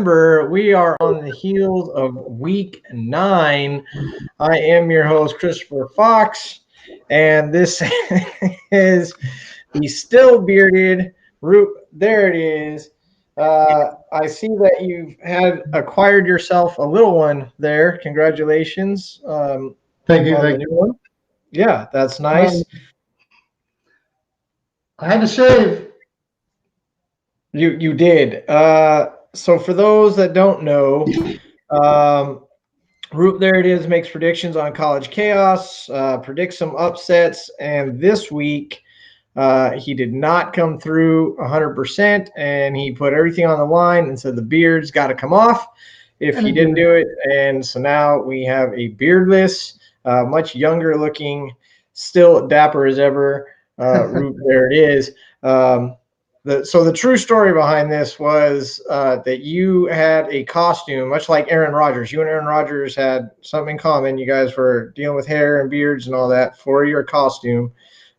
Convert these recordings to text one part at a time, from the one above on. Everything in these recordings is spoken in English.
We are on the heels of week 9. I am your host, Christopher Fox, and this is the still bearded Root. There it is. I see that you've acquired yourself a little one there. Congratulations Thank you. on the Thank new you. one. Yeah, that's nice. I had to shave. You did. So for those that don't know, um, Root, there it is, makes predictions on college chaos, predicts some upsets, and this week he did not come through 100%, and he put everything on the line and said the beard's got to come off if he didn't do it. And so now we have a beardless, much younger looking, still dapper as ever. Root, there it is. So the true story behind this was that you had a costume, much like Aaron Rodgers. You and Aaron Rodgers had something in common. You guys were dealing with hair and beards and all that for your costume.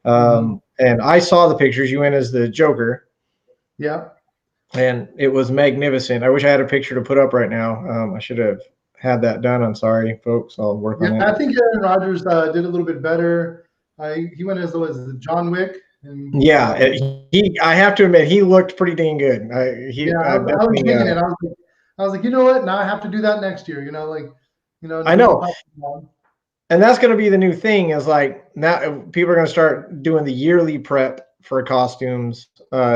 And I saw the pictures. You went as the Joker. Yeah. And it was magnificent. I wish I had a picture to put up right now. I should have had that done. I'm sorry, folks. I'll work on that. I think Aaron Rodgers did a little bit better. He went as John Wick. And, yeah, I have to admit, he looked pretty dang good. I was digging it. I was like, you know what? Now I have to do that next year. I know. And that's going to be the new thing is like now people are going to start doing the yearly prep for costumes,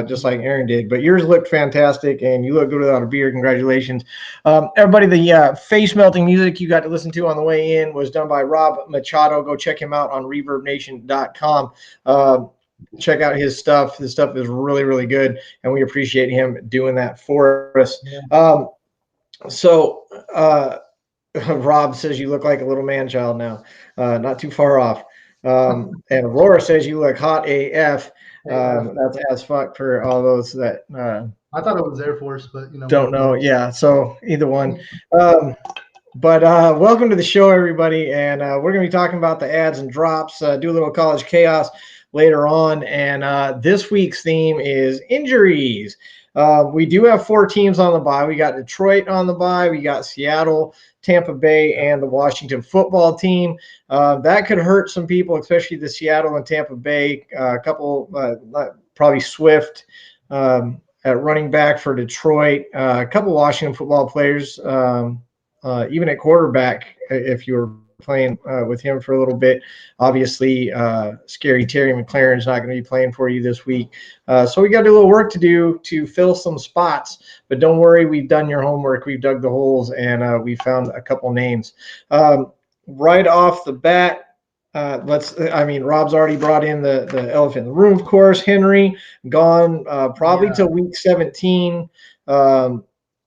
just like Aaron did. But yours looked fantastic, and you look good without a beard. Congratulations. Everybody, the face-melting music you got to listen to on the way in was done by Rob Machado. Go check him out on ReverbNation.com. Check out his stuff. His stuff is really, really good, and we appreciate him doing that for us. Yeah. Rob says you look like a little man child now, not too far off. And Aurora says you look hot AF. That's as fuck for all those that I thought it was Air Force, but don't know. Yeah, so either one. But welcome to the show, everybody, and we're going to be talking about the ads and drops. Do a little college chaos later on, and this week's theme is injuries. We do have 4 teams on the bye. We got Detroit on the bye. We got Seattle, Tampa Bay, and the Washington football team. That could hurt some people, especially the Seattle and Tampa Bay. A couple, probably Swift at running back for Detroit. A couple Washington football players, even at quarterback, if you were playing with him for a little bit. Obviously, Scary Terry McLaurin's not going to be playing for you this week. So we got a little work to do to fill some spots. But don't worry, we've done your homework. We've dug the holes, and we found a couple names. Right off the bat, Rob's already brought in the elephant in the room, of course. Henry, gone probably till week 17.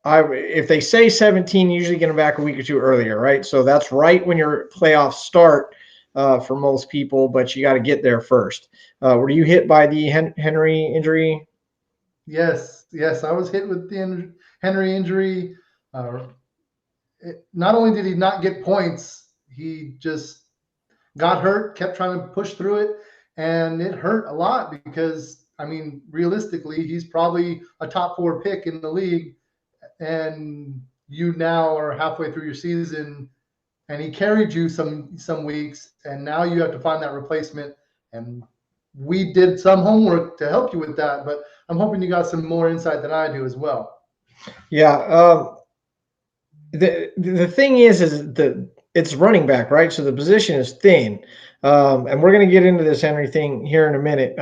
If they say 17, usually get them back a week or two earlier, right? So that's right when your playoffs start for most people, but you got to get there first. Were you hit by the Henry injury? Yes, I was hit with the Henry injury. Not only did he not get points, he just got hurt, kept trying to push through it, and it hurt a lot because, realistically, he's probably a top 4 pick in the league. And you now are halfway through your season, and he carried you some weeks, and now you have to find that replacement. And we did some homework to help you with that, but I'm hoping you got some more insight than I do as well. Yeah. The thing is it's running back, right? So the position is thin, and we're going to get into this Henry thing here in a minute.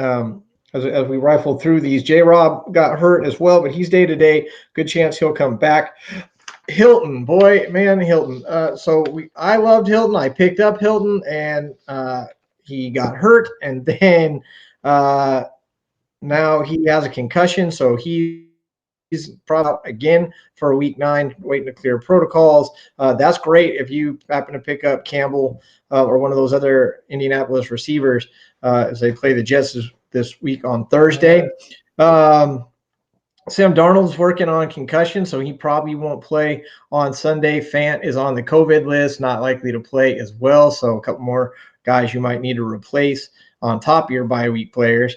As we rifle through these, J-Rob got hurt as well, but he's day-to-day. Good chance he'll come back. Hilton. I loved Hilton. I picked up Hilton, and he got hurt, and then now he has a concussion, so he's probably out again for week 9, waiting to clear protocols. That's great if you happen to pick up Campbell or one of those other Indianapolis receivers as they play the Jets this week on Thursday. Sam Darnold's working on concussion, so he probably won't play on Sunday. Fant is on the COVID list, not likely to play as well. So a couple more guys you might need to replace on top of your bye week players.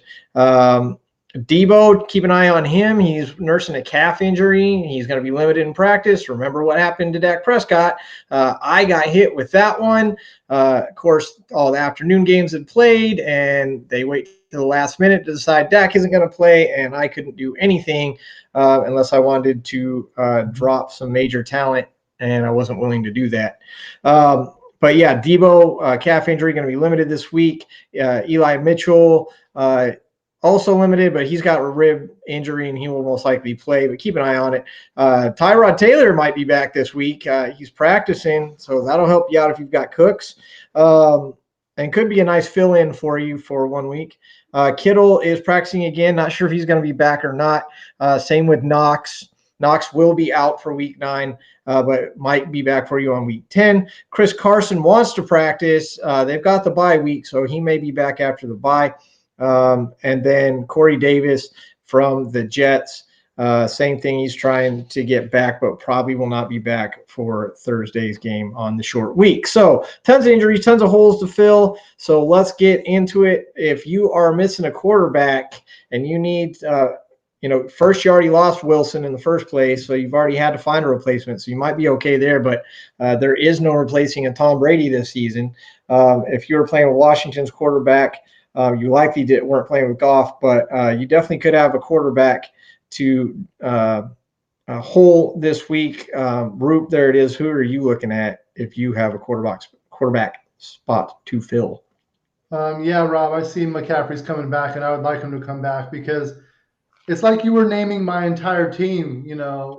Debo, keep an eye on him. He's nursing a calf injury. He's going to be limited in practice. Remember what happened to Dak Prescott. I got hit with that one. Of course, all the afternoon games had played, and they wait to the last minute to decide Dak isn't going to play, and I couldn't do anything unless I wanted to drop some major talent, and I wasn't willing to do that. But yeah, Debo, calf injury, going to be limited this week. Eli Mitchell, also limited, but he's got a rib injury and he will most likely play, but keep an eye on it. Tyrod Taylor might be back this week. He's practicing, so that'll help you out if you've got Cooks, and could be a nice fill-in for you for 1 week. Kittle is practicing again. Not sure if he's going to be back or not. Same with Knox. Knox will be out for week 9, but might be back for you on week 10. Chris Carson wants to practice. They've got the bye week, so he may be back after the bye. And then Corey Davis from the Jets, same thing. He's trying to get back, but probably will not be back for Thursday's game on the short week. So tons of injuries, tons of holes to fill. So let's get into it. If you are missing a quarterback and you need, first you already lost Wilson in the first place, so you've already had to find a replacement. So you might be okay there, but there is no replacing a Tom Brady this season. If you were playing with Washington's quarterback, you likely weren't playing with Goff, but you definitely could have a quarterback to hole this week. Roop, there it is. Who are you looking at if you have a quarterback spot to fill? Yeah, Rob, I see McCaffrey's coming back, and I would like him to come back because it's like you were naming my entire team,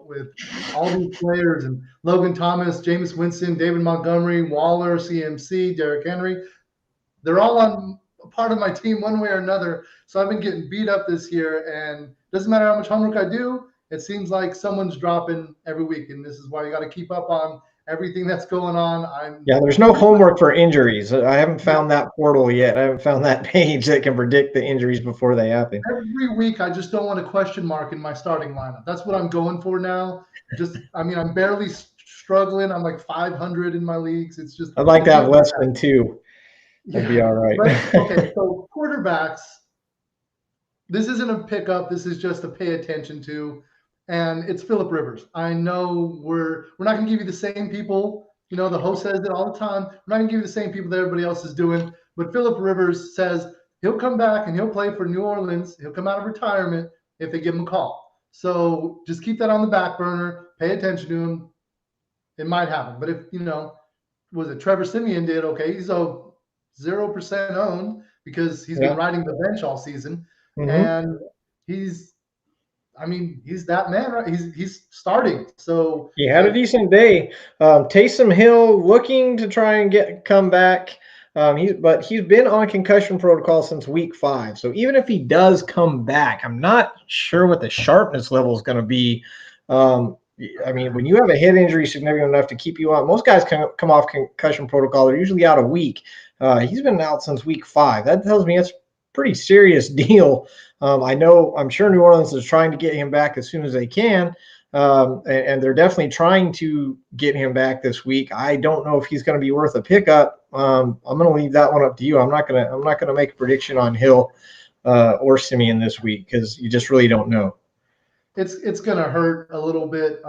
with all these players and Logan Thomas, Jameis Winston, David Montgomery, Waller, CMC, Derrick Henry. They're all on part of my team one way or another. So I've been getting beat up this year, and doesn't matter how much homework I do, it seems like someone's dropping every week. And this is why you got to keep up on everything that's going on. There's no homework for injuries. I haven't found that portal yet. I haven't found that page that can predict the injuries before they happen. Every week, I just don't want a question mark in my starting lineup. That's what I'm going for now. I'm barely struggling. I'm like 500 in my leagues. It's just, I'd like to have less than 2. That'd be all right. Okay, so quarterbacks, this isn't a pickup. This is just a pay attention to, and it's Phillip Rivers. I know we're not going to give you the same people. The host says it all the time. We're not going to give you the same people that everybody else is doing. But Phillip Rivers says he'll come back and he'll play for New Orleans. He'll come out of retirement if they give him a call. So just keep that on the back burner. Pay attention to him. It might happen. But if, was it Trevor Simeon did, okay, he's 0% owned because he's been riding the bench all season. Mm-hmm. And he's that man, right? He's starting. So he had a decent day. Taysom Hill looking to try and come back. But he's been on concussion protocol since week 5. So even if he does come back, I'm not sure what the sharpness level is going to be. When you have a head injury significant enough to keep you on, most guys come off concussion protocol. They're usually out a week. He's been out since week 5. That tells me it's a pretty serious deal. I'm sure New Orleans is trying to get him back as soon as they can. And they're definitely trying to get him back this week. I don't know if he's going to be worth a pickup. I'm going to leave that one up to you. I'm not going to make a prediction on Hill or Simeon this week because you just really don't know. It's going to hurt a little bit.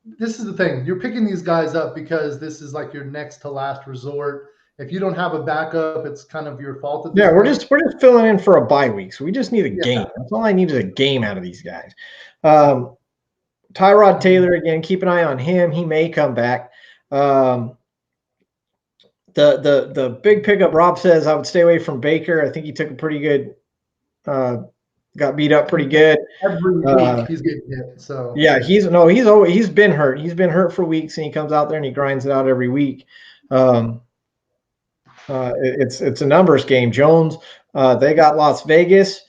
This is the thing. You're picking these guys up because this is like your next to last resort. If you don't have a backup, it's kind of your fault. We're just filling in for a bye week, so we just need a game. That's all I need is a game out of these guys. Tyrod Taylor, again, keep an eye on him. He may come back. The big pickup, Rob says I would stay away from Baker. I think he took a pretty good got beat up pretty good. Every week he's getting hit. So yeah, he's been hurt. He's been hurt for weeks, and he comes out there and he grinds it out every week. It's a numbers game. Jones, they got Las Vegas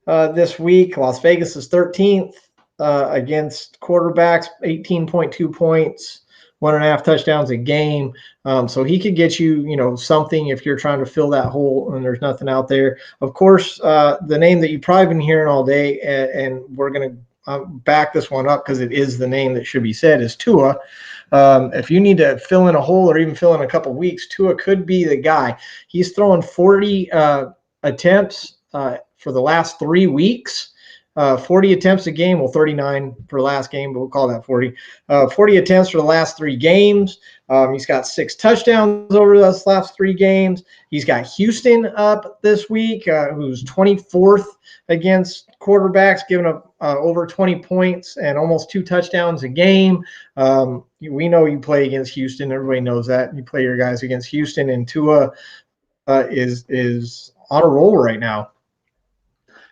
this week. Las Vegas is 13th against quarterbacks, 18.2 points, 1.5 touchdowns a game. So he could get you, something if you're trying to fill that hole and there's nothing out there. Of course, the name that you've probably been hearing all day, and we're going to back this one up because it is the name that should be said, is Tua. If you need to fill in a hole or even fill in a couple weeks, Tua could be the guy. He's throwing 40 attempts, for the last 3 weeks. 40 attempts a game, well, 39 for last game, but we'll call that 40. 40 attempts for the last 3 games. He's got 6 touchdowns over those last 3 games. He's got Houston up this week, who's 24th against quarterbacks, giving up over 20 points and almost 2 touchdowns a game. We know you play against Houston. Everybody knows that. You play your guys against Houston, and Tua is on a roll right now.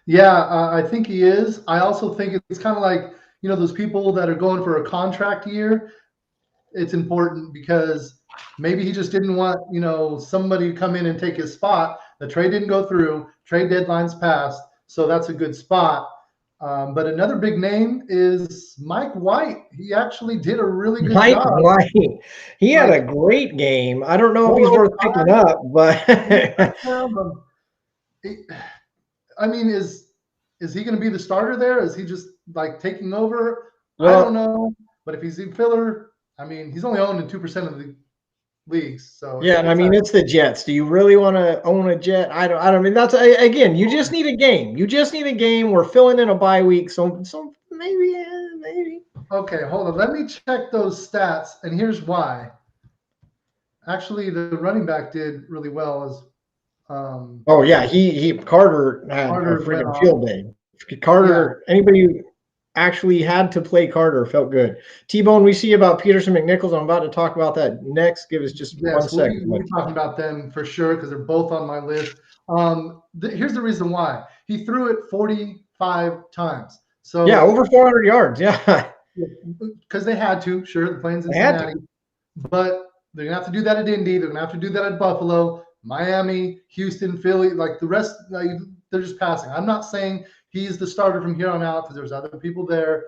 Yeah, I think he is. I also think it's kind of like, those people that are going for a contract year. It's important because maybe he just didn't want, somebody to come in and take his spot. The trade didn't go through. Trade deadline's passed, so that's a good spot. But another big name is Mike White. He actually did a really good Mike job. White. He had a great game. I don't know if he's worth picking up, but I mean, is he going to be the starter there? Is he just like taking over? Well, I don't know. But if he's in filler, I mean, he's only owned in 2% of the leagues. So yeah, I mean, it's the Jets. Do you really want to own a Jet? I don't mean, that's again, you just need a game. You just need a game. We're filling in a bye week, so maybe. Okay, hold on. Let me check those stats, and here's why. Actually, the running back did really well as. Oh yeah, Carter had a freaking field day. Carter, anybody who actually had to play Carter felt good. T-Bone, we see about Peterson McNichols. I'm about to talk about that next. Give us just 1 second. We'll be talking about them for sure because they're both on my list. Here's the reason why. He threw it 45 times. So yeah, over 400 yards. Yeah. Because they had to. Sure, the playing Cincinnati. But they're going to have to do that at Indy. They're going to have to do that at Buffalo, Miami, Houston, Philly. Like the rest, they're just passing. I'm not saying he's the starter from here on out because there's other people there.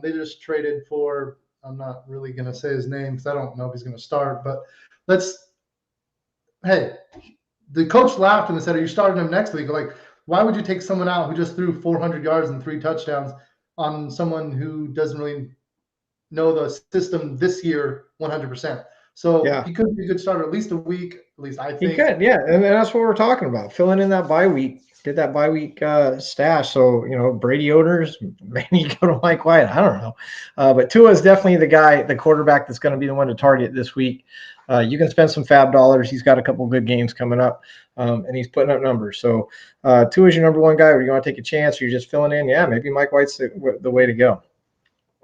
They just traded for, I'm not really going to say his name because I don't know if he's going to start. But the coach laughed and said, are you starting him next week? Like, why would you take someone out who just threw 400 yards and 3 touchdowns on someone who doesn't really know the system this year 100%? So he could be a good starter at least a week, at least I think. He could, yeah. And that's what we're talking about. Filling in that bye week. Did that bye week stash. So, Brady owners, maybe you go to Mike White. I don't know. But Tua is definitely the quarterback that's going to be the one to target this week. You can spend some fab dollars. He's got a couple of good games coming up, and he's putting up numbers. So Tua is your number one guy. Or you want to take a chance, or you're just filling in? Yeah, maybe Mike White's the way to go.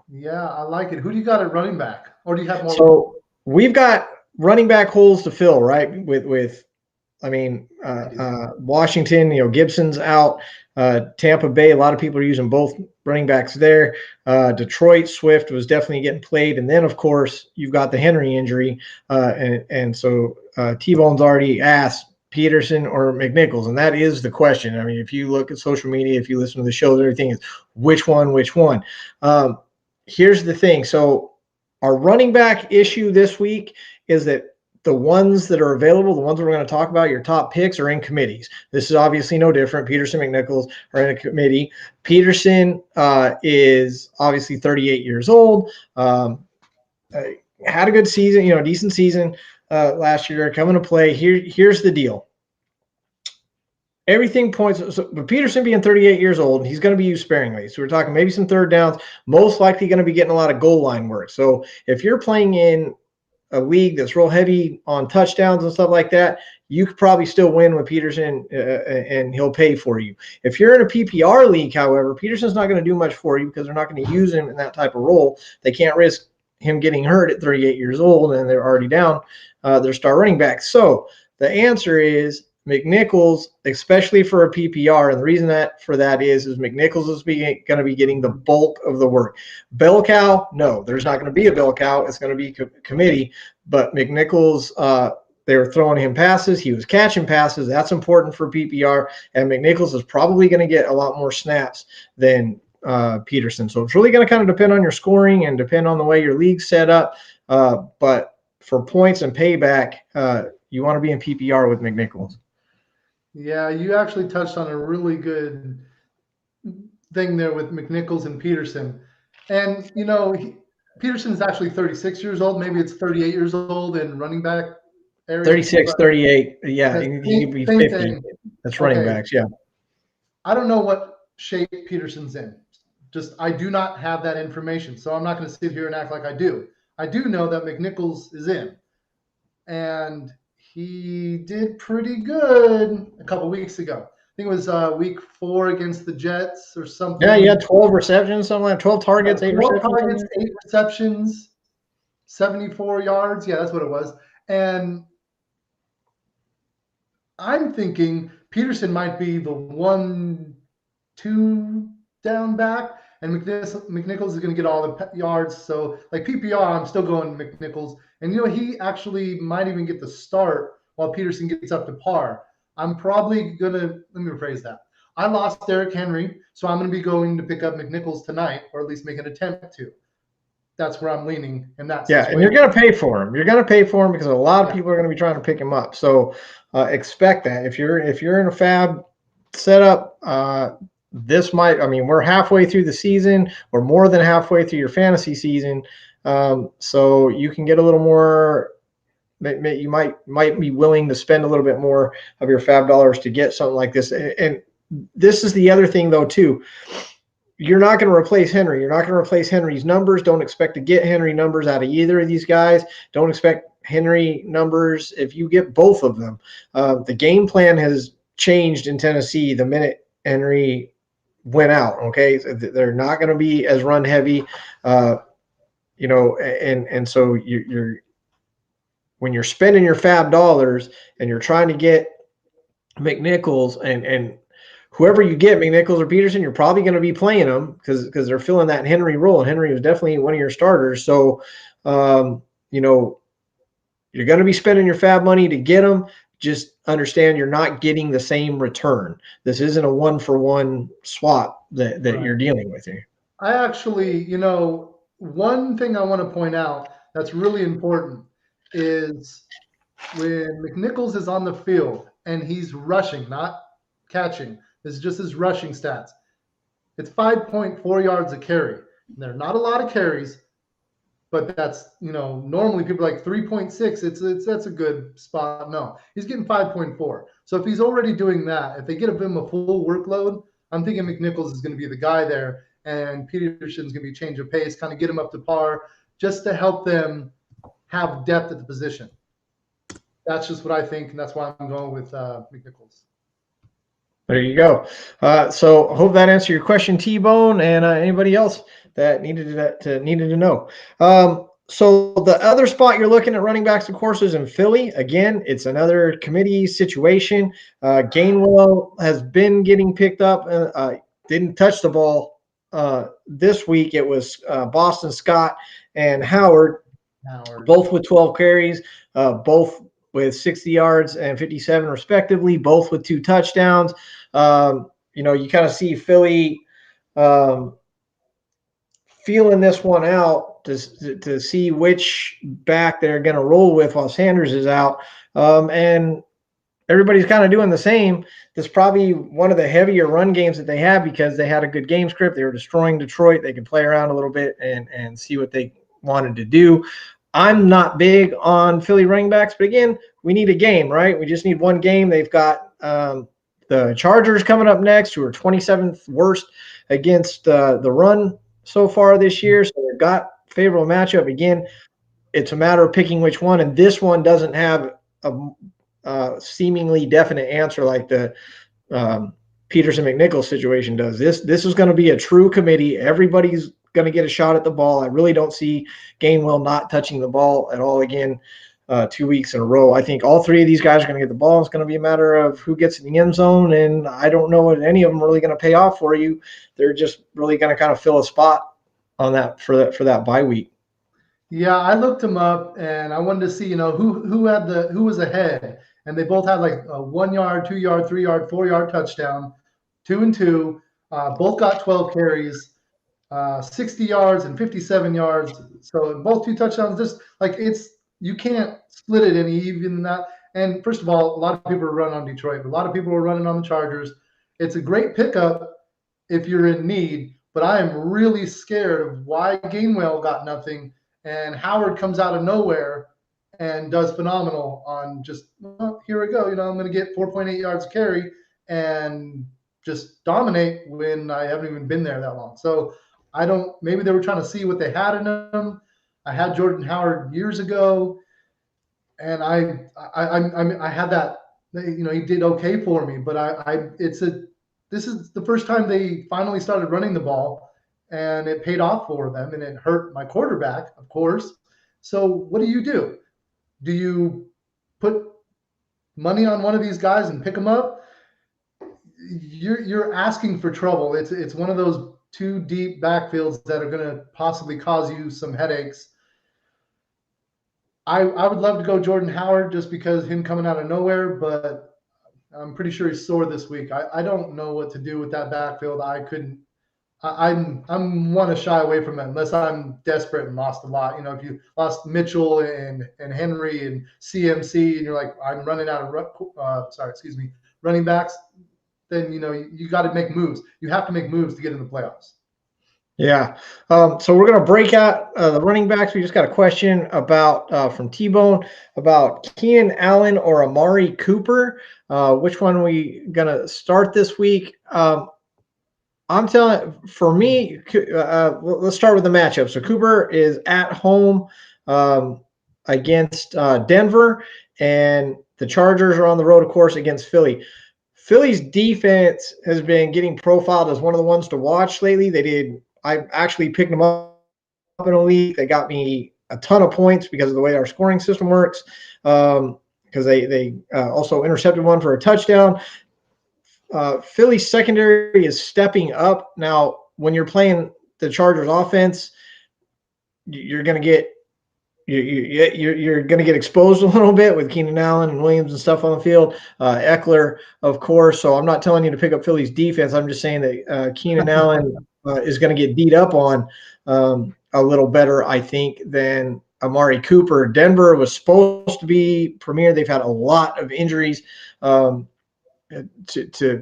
Yeah, I like it. Who do you got at running back? Or do you have more? So we've got running back holes to fill, right? Washington, Gibson's out. Tampa Bay, a lot of people are using both running backs there. Detroit, Swift was definitely getting played. And then, of course, you've got the Henry injury. And so T-Bone's already asked Peterson or McNichols, and that is the question. I mean, if you look at social media, if you listen to the shows, everything is which one? Here's the thing. So our running back issue this week is that the ones that are available, the ones we're going to talk about, your top picks, are in committees. This is obviously no different. Peterson, McNichols are in a committee. Peterson is obviously 38 years old. Had a good season, decent season last year. Coming to play. Here's the deal. Everything points. But Peterson being 38 years old, he's going to be used sparingly. So we're talking maybe some third downs. Most likely going to be getting a lot of goal line work. So if you're playing in a league that's real heavy on touchdowns and stuff like that, you could probably still win with Peterson and he'll pay for you. If you're in a PPR league, however, Peterson's not going to do much for you because they're not going to use him in that type of role. They can't risk him getting hurt at 38 years old and they're already down their star running back. So the answer is McNichols, especially for a PPR. And the reason for that is McNichols is going to be getting the bulk of the work. Bell cow, no, there's not going to be a bell cow. It's going to be committee. But McNichols, they were throwing him passes. He was catching passes. That's important for PPR. And McNichols is probably going to get a lot more snaps than Peterson. So it's really going to kind of depend on your scoring and depend on the way your league's set up. But for points and payback, you want to be in PPR with McNichols. Yeah, you actually touched on a really good thing there with McNichols and Peterson. And, Peterson's actually 36 years old. Maybe it's 38 years old in running back area. 36, 38. Yeah, he could be 50. That's running backs, yeah. I don't know what shape Peterson's in. Just I do not have that information, so I'm not going to sit here and act like I do. I do know that McNichols is in, and he did pretty good a couple weeks ago. I think it was week 4 against the Jets or something. Yeah, you had 12 receptions, something like 12 targets, 8 12 receptions. targets, 8 receptions, 74 yards. Yeah, that's what it was. And I'm thinking Peterson might be the 1-2 down back, and McNichols is going to get all the yards. So, like PPR, I'm still going McNichols. And, he actually might even get the start while Peterson gets up to par. I'm probably going to, let me rephrase that. I lost Derrick Henry, so I'm going to be going to pick up McNichols tonight, or at least make an attempt to. That's where I'm leaning in that Yeah, situation. and you're going to pay for him. You're going to pay for him because a lot of people are going to be trying to pick him up. So expect that. If you're in a fab setup, this might. I mean, we're halfway through the season. We're more than halfway through your fantasy season. So you can get a little more. You might be willing to spend a little bit more of your fab dollars to get something like this. And this is the other thing, though, too. You're not going to replace Henry. You're not going to replace Henry's numbers. Don't expect to get Henry numbers out of either of these guys. Don't expect Henry numbers if you get both of them. The game plan has changed in Tennessee the minute Henry went out. Okay, they're not going to be as run heavy, and so you're when you're spending your fab dollars and you're trying to get McNichols and whoever you get, McNichols or Peterson, you're probably going to be playing them because they're filling that Henry role, and Henry was definitely one of your starters. So, you're going to be spending your fab money to get them. Just understand you're not getting the same return. This isn't a 1-for-1 swap that you're dealing with here. I actually, one thing I want to point out that's really important is when McNichols is on the field and he's rushing, not catching. This is just his rushing stats. It's 5.4 yards a carry. There are not a lot of carries, but that's, normally people are like 3.6. That's a good spot. No, he's getting 5.4. So if he's already doing that, if they give him a full workload, I'm thinking McNichols is going to be the guy there, and Peterson's going to be change of pace, kind of get him up to par, just to help them have depth at the position. That's just what I think, and that's why I'm going with McNichols. There you go. So I hope that answered your question, T-Bone, and anybody else that needed to know. So the other spot you're looking at running backs, of course, is in Philly. Again, it's another committee situation. Gainwell has been getting picked up. Didn't touch the ball this week. It was Boston Scott and Howard, both with 12 carries, both with 60 yards and 57 respectively, both with 2 touchdowns. You kind of see Philly feeling this one out to see which back they're going to roll with while Sanders is out. And everybody's kind of doing the same. This is probably one of the heavier run games that they have because they had a good game script. They were destroying Detroit. They can play around a little bit and see what they wanted to do. I'm not big on Philly running backs, but again, we need a game, right? We just need one game. They've got the Chargers coming up next, who are 27th worst against the run so far this year. So they've got favorable matchup. Again, it's a matter of picking which one, and this one doesn't have a seemingly definite answer like the Peterson McNichols situation does. This is going to be a true committee. Everybody's going to get a shot at the ball. I really don't see Gainwell not touching the ball at all again 2 weeks in a row. I think all 3 of these guys are going to get the ball. It's going to be a matter of who gets in the end zone, and I don't know what any of them are really going to pay off for you. They're just really going to kind of fill a spot on that for that bye week. Yeah, I looked them up and I wanted to see, who was ahead, and they both had like a 1 yard, 2 yard, 3 yard, 4 yard touchdown, 2 and 2. Both got 12 carries, 60 yards and 57 yards. So both 2 touchdowns. Just like you can't split it any even than that. And first of all, a lot of people are running on Detroit, but a lot of people are running on the Chargers. It's a great pickup if you're in need, but I am really scared of why Gainwell got nothing. And Howard comes out of nowhere and does phenomenal on just, well, here we go. I'm going to get 4.8 yards carry. And just dominate when I haven't even been there that long. So maybe they were trying to see what they had in them. I had Jordan Howard years ago, and I had that, he did okay for me, but this is the first time they finally started running the ball, and it paid off for them, and it hurt my quarterback, of course. So what do? Do you put money on one of these guys and pick them up? You're asking for trouble. It's one of those two deep backfields that are going to possibly cause you some headaches. I would love to go Jordan Howard just because him coming out of nowhere, but I'm pretty sure he's sore this week. I don't know what to do with that backfield. I'm want to shy away from it unless I'm desperate and lost a lot. If you lost Mitchell and Henry and CMC, and you're like, I'm running out of running backs, then you got to make moves. You have to make moves to get in the playoffs. Yeah. So we're going to break out the running backs. We just got a question about from T-Bone about Keenan Allen or Amari Cooper. Which one are we going to start this week? I'm telling, for me, let's start with the matchup. So Cooper is at home against Denver, and the Chargers are on the road, of course, against Philly. Philly's defense has been getting profiled as one of the ones to watch lately. I actually picked them up in a league. They got me a ton of points because of the way our scoring system works, because they also intercepted one for a touchdown. Philly's secondary is stepping up. Now, when you're playing the Chargers offense, you're going to get you're going to get exposed a little bit with Keenan Allen and Williams and stuff on the field. Eckler, of course. So I'm not telling you to pick up Philly's defense. I'm just saying that Keenan Allen is going to get beat up on a little better, I think, than Amari Cooper. Denver was supposed to be premier. They've had a lot of injuries to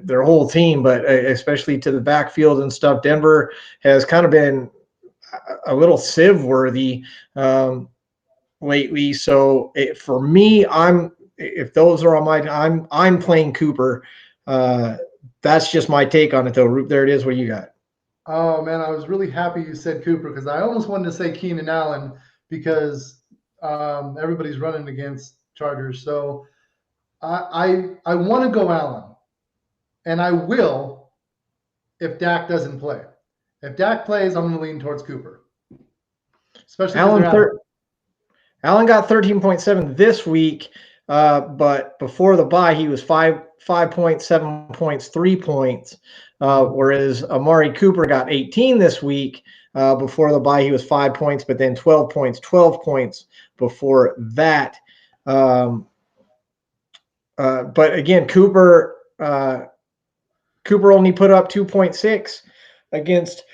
their whole team, but especially to the backfield and stuff. Denver has kind of been a little sieve worthy lately. So for me, if those are on I'm playing Cooper. That's just my take on it, though. Roop, there it is. What do you got? Oh man, I was really happy you said Cooper because I almost wanted to say Keenan Allen because everybody's running against Chargers. So I want to go Allen, and I will if Dak doesn't play. If Dak plays, I'm going to lean towards Cooper. Especially Allen got 13.7 this week, but before the bye, he was 5 points, 7 points, 3 points, whereas Amari Cooper got 18 this week. Before the bye, he was 5 points, but then 12 points before that. But again, Cooper only put up 2.6 against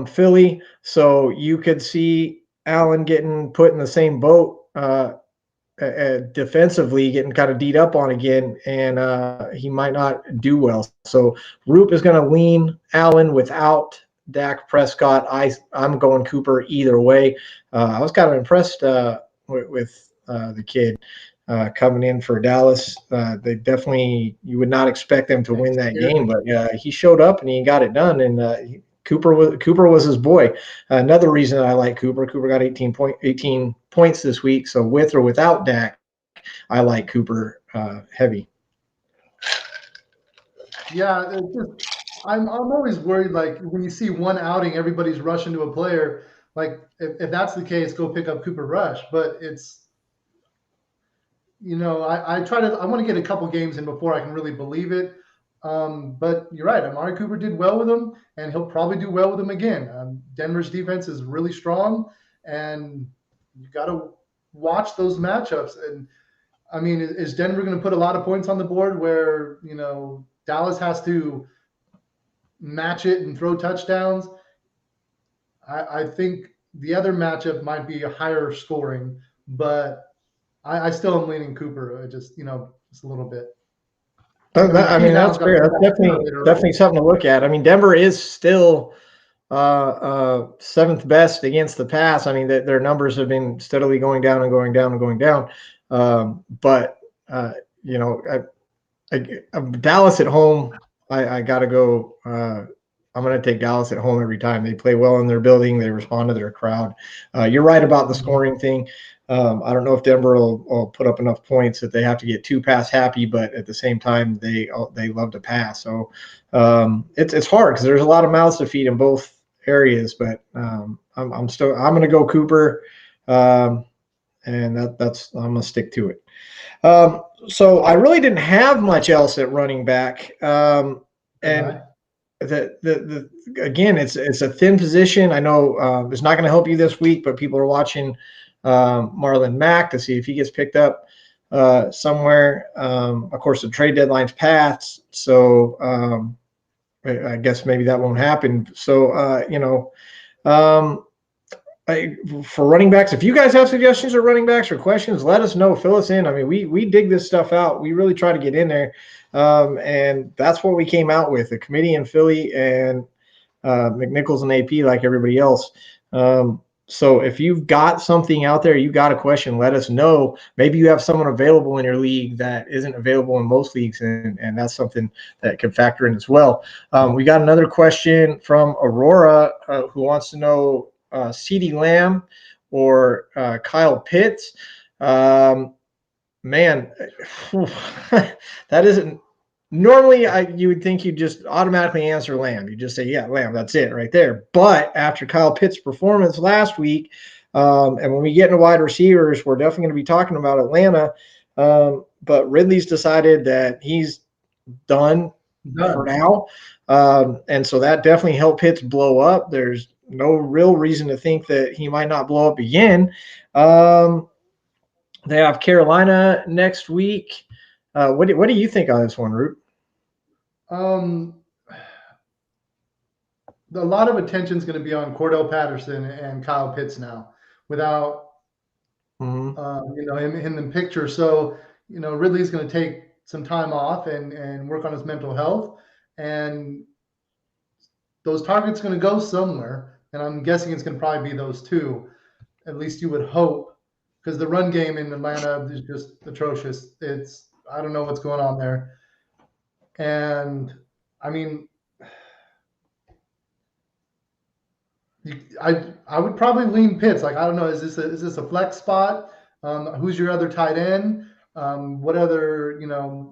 Philly, so you could see Allen getting put in the same boat defensively, getting kind of beat up on again, and he might not do well. So Roop is going to lean Allen without Dak Prescott. I'm going Cooper either way. I was kind of impressed with the kid coming in for Dallas. They definitely, you would not expect them to win that game, but he showed up and he got it done, and Cooper was his boy. Another reason I like Cooper. Cooper got 18 points this week. So with or without Dak, I like Cooper heavy. Yeah, I'm always worried. Like when you see one outing, everybody's rushing to a player. Like if that's the case, go pick up Cooper Rush. But it's I want to get a couple games in before I can really believe it. But you're right. Amari Cooper did well with him, and he'll probably do well with him again. Denver's defense is really strong, and you got to watch those matchups. And I mean, is Denver going to put a lot of points on the board where Dallas has to match it and throw touchdowns? I think the other matchup might be a higher scoring, but I still am leaning Cooper. Just a little bit. I mean, that's fair. That's definitely something to look at. I mean, Denver is still seventh best against the pass. I mean, their numbers have been steadily going down and going down and going down. But Dallas at home I got to go. I'm going to take Dallas at home every time. They play well in their building. They respond to their crowd. You're right about the scoring thing. I don't know if Denver will put up enough points that they have to get too pass happy, but at the same time, they love to pass. So it's hard because there's a lot of mouths to feed in both areas. But I'm going to go Cooper, and that's I'm going to stick to it. So I really didn't have much else at running back, and the again, it's a thin position. I know it's not going to help you this week, but people are watching Marlon Mack to see if he gets picked up somewhere. Of course, the trade deadline's passed, so I guess maybe that won't happen. So for running backs, if you guys have suggestions or running backs or questions, let us know. Fill us in. I mean, we dig this stuff out. We really try to get in there. And that's what we came out with, the committee in Philly and McNichols and AP like everybody else. So if you've got something out there, you got a question, let us know. Maybe you have someone available in your league that isn't available in most leagues, and that's something that can factor in as well. We got another question from Aurora who wants to know CeeDee Lamb or Kyle Pitts. Man, that isn't normally you would think you'd just automatically answer Lamb. You just say, yeah, Lamb, that's it right there. But after Kyle Pitts' performance last week, and when we get into wide receivers, we're definitely going to be talking about Atlanta. But Ridley's decided that he's done for now. And so that definitely helped Pitts blow up. There's no real reason to think that he might not blow up again. They have Carolina next week. What do you think on this one, Root? A lot of attention is going to be on Cordell Patterson and Kyle Pitts now, without him in the picture. So Ridley's going to take some time off and work on his mental health, and those targets are going to go somewhere. And I'm guessing it's going to probably be those two. At least you would hope, because the run game in Atlanta is just atrocious. I don't know what's going on there. And I mean, I would probably lean Pitts. Like, I don't know, is this a flex spot? Who's your other tight end? What other,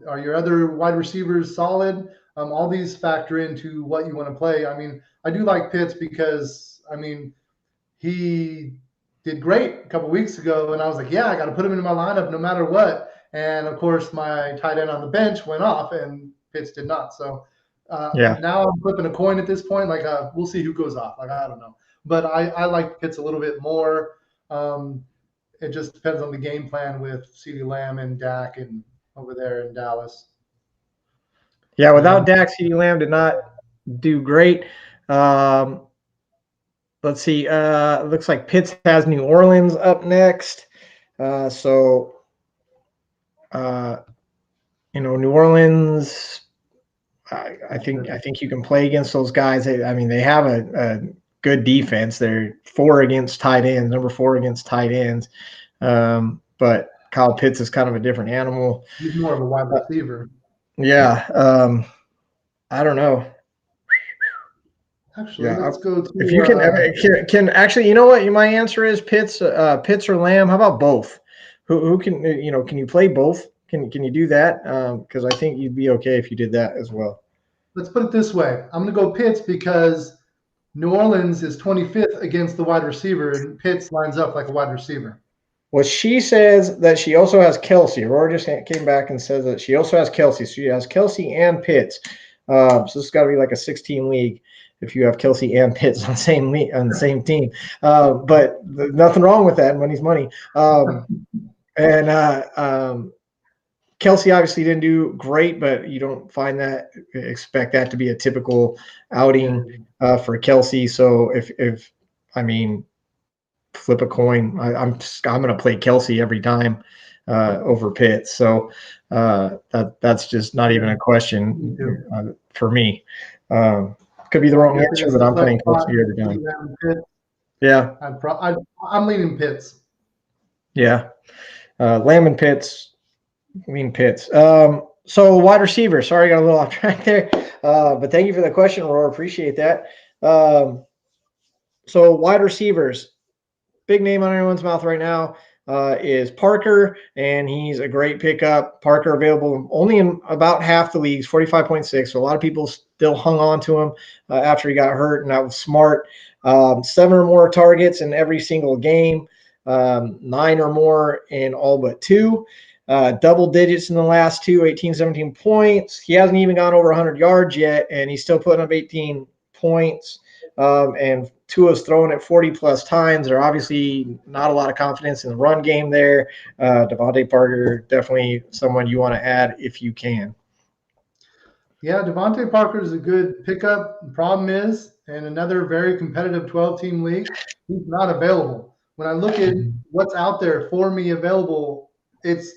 are your other wide receivers solid? All these factor into what you want to play. I mean, I do like Pitts because, he did great a couple weeks ago, and I was like, yeah, I got to put him in my lineup no matter what. And of course, my tight end on the bench went off, and Pitts did not. So now I'm flipping a coin at this point. Like, we'll see who goes off. Like, I don't know. But I like Pitts a little bit more. It just depends on the game plan with CeeDee Lamb and Dak and over there in Dallas. Yeah, without Dak, CeeDee Lamb did not do great. Let's see. It looks like Pitts has New Orleans up next. New Orleans. I think you can play against those guys. They have a good defense. They're number 4 against tight ends. But Kyle Pitts is kind of a different animal. He's more of a wide receiver. Yeah. I don't know. Actually, let's go to. If you can actually, you know what? My answer is Pitts or Lamb. How about both? Who can can you play both? Can you do that? Because I think you'd be okay if you did that as well. Let's put it this way. I'm going to go Pitts because New Orleans is 25th against the wide receiver, and Pitts lines up like a wide receiver. Well, she says that she also has Kelsey. Aurora just came back and says that she also has Kelsey. So she has Kelsey and Pitts. So this has got to be like a 16 league if you have Kelsey and Pitts on the same team. But nothing wrong with that. Money's money. Kelsey obviously didn't do great, but you don't expect that to be a typical outing for Kelsey. So if flip a coin, I'm going to play Kelsey every time over Pitts. So that's just not even a question for me. Could be the wrong answer, but I'm playing Kelsey every time. Yeah, I'm leaning Pitts. Yeah, Lamb and Pitts. Lean Pitts. So wide receiver. Sorry, I got a little off track there. But thank you for the question, Aurora. Appreciate that. So wide receivers. Big name on everyone's mouth right now is Parker, and he's a great pickup. Parker available only in about half the leagues, 45.6. So a lot of people still hung on to him after he got hurt, and that was smart. 7 or more targets in every single game, 9 or more in all but 2. Double digits in the last 2, 18, 17 points. He hasn't even gone over 100 yards yet, and he's still putting up 18 points. And Tua's throwing it 40 plus times. There's obviously not a lot of confidence in the run game there. Davante Parker, definitely someone you want to add if you can. Yeah, Davante Parker is a good pickup. The problem is, in another very competitive 12-team league, he's not available. When I look at what's out there for me available, it's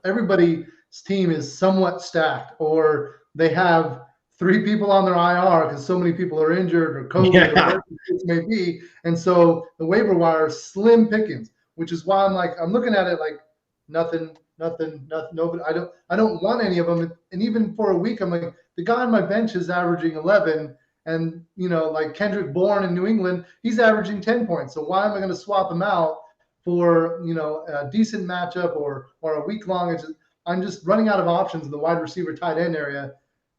everybody's team is somewhat stacked, or they have 3 people on their IR because so many people are injured or COVID or whatever it may be. And so the waiver wire is slim pickings, which is why I'm looking at it like nothing, nobody. I don't want any of them. And even for a week, I'm like, the guy on my bench is averaging 11, and like Kendrick Bourne in New England, he's averaging 10 points. So why am I going to swap him out for a decent matchup or a week long? I'm just running out of options in the wide receiver tight end area,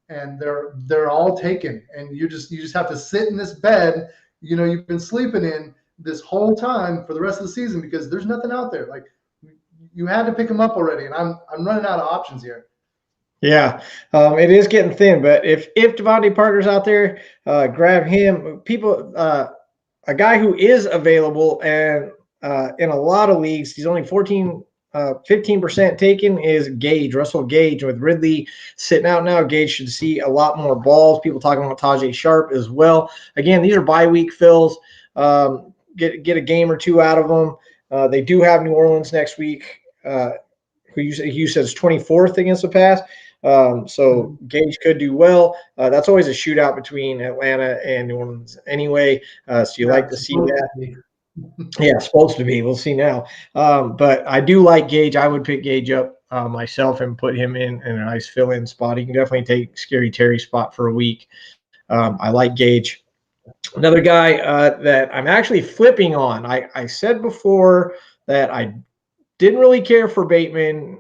and they're all taken. And you just have to sit in this bed you've been sleeping in this whole time for the rest of the season because there's nothing out there. Like, you had to pick him up already, and I'm running out of options here. Yeah, it is getting thin. But if Davante Parker's out there, grab him. People, a guy who is available and in a lot of leagues, he's only 15% taken is Gage, Russell Gage. With Ridley sitting out now, Gage should see a lot more balls. People talking about Tajay Sharp as well. Again, these are bye week fills. Get a game or 2 out of them. They do have New Orleans next week. Who you said is 24th against the pass. So Gage could do well. That's always a shootout between Atlanta and New Orleans anyway. So you like to see that. Yeah, supposed to be. We'll see now. But I do like Gage. I would pick Gage up myself and put him in a nice fill-in spot. He can definitely take Scary Terry's spot for a week. I like Gage. Another guy that I'm actually flipping on. I said before that I didn't really care for Bateman.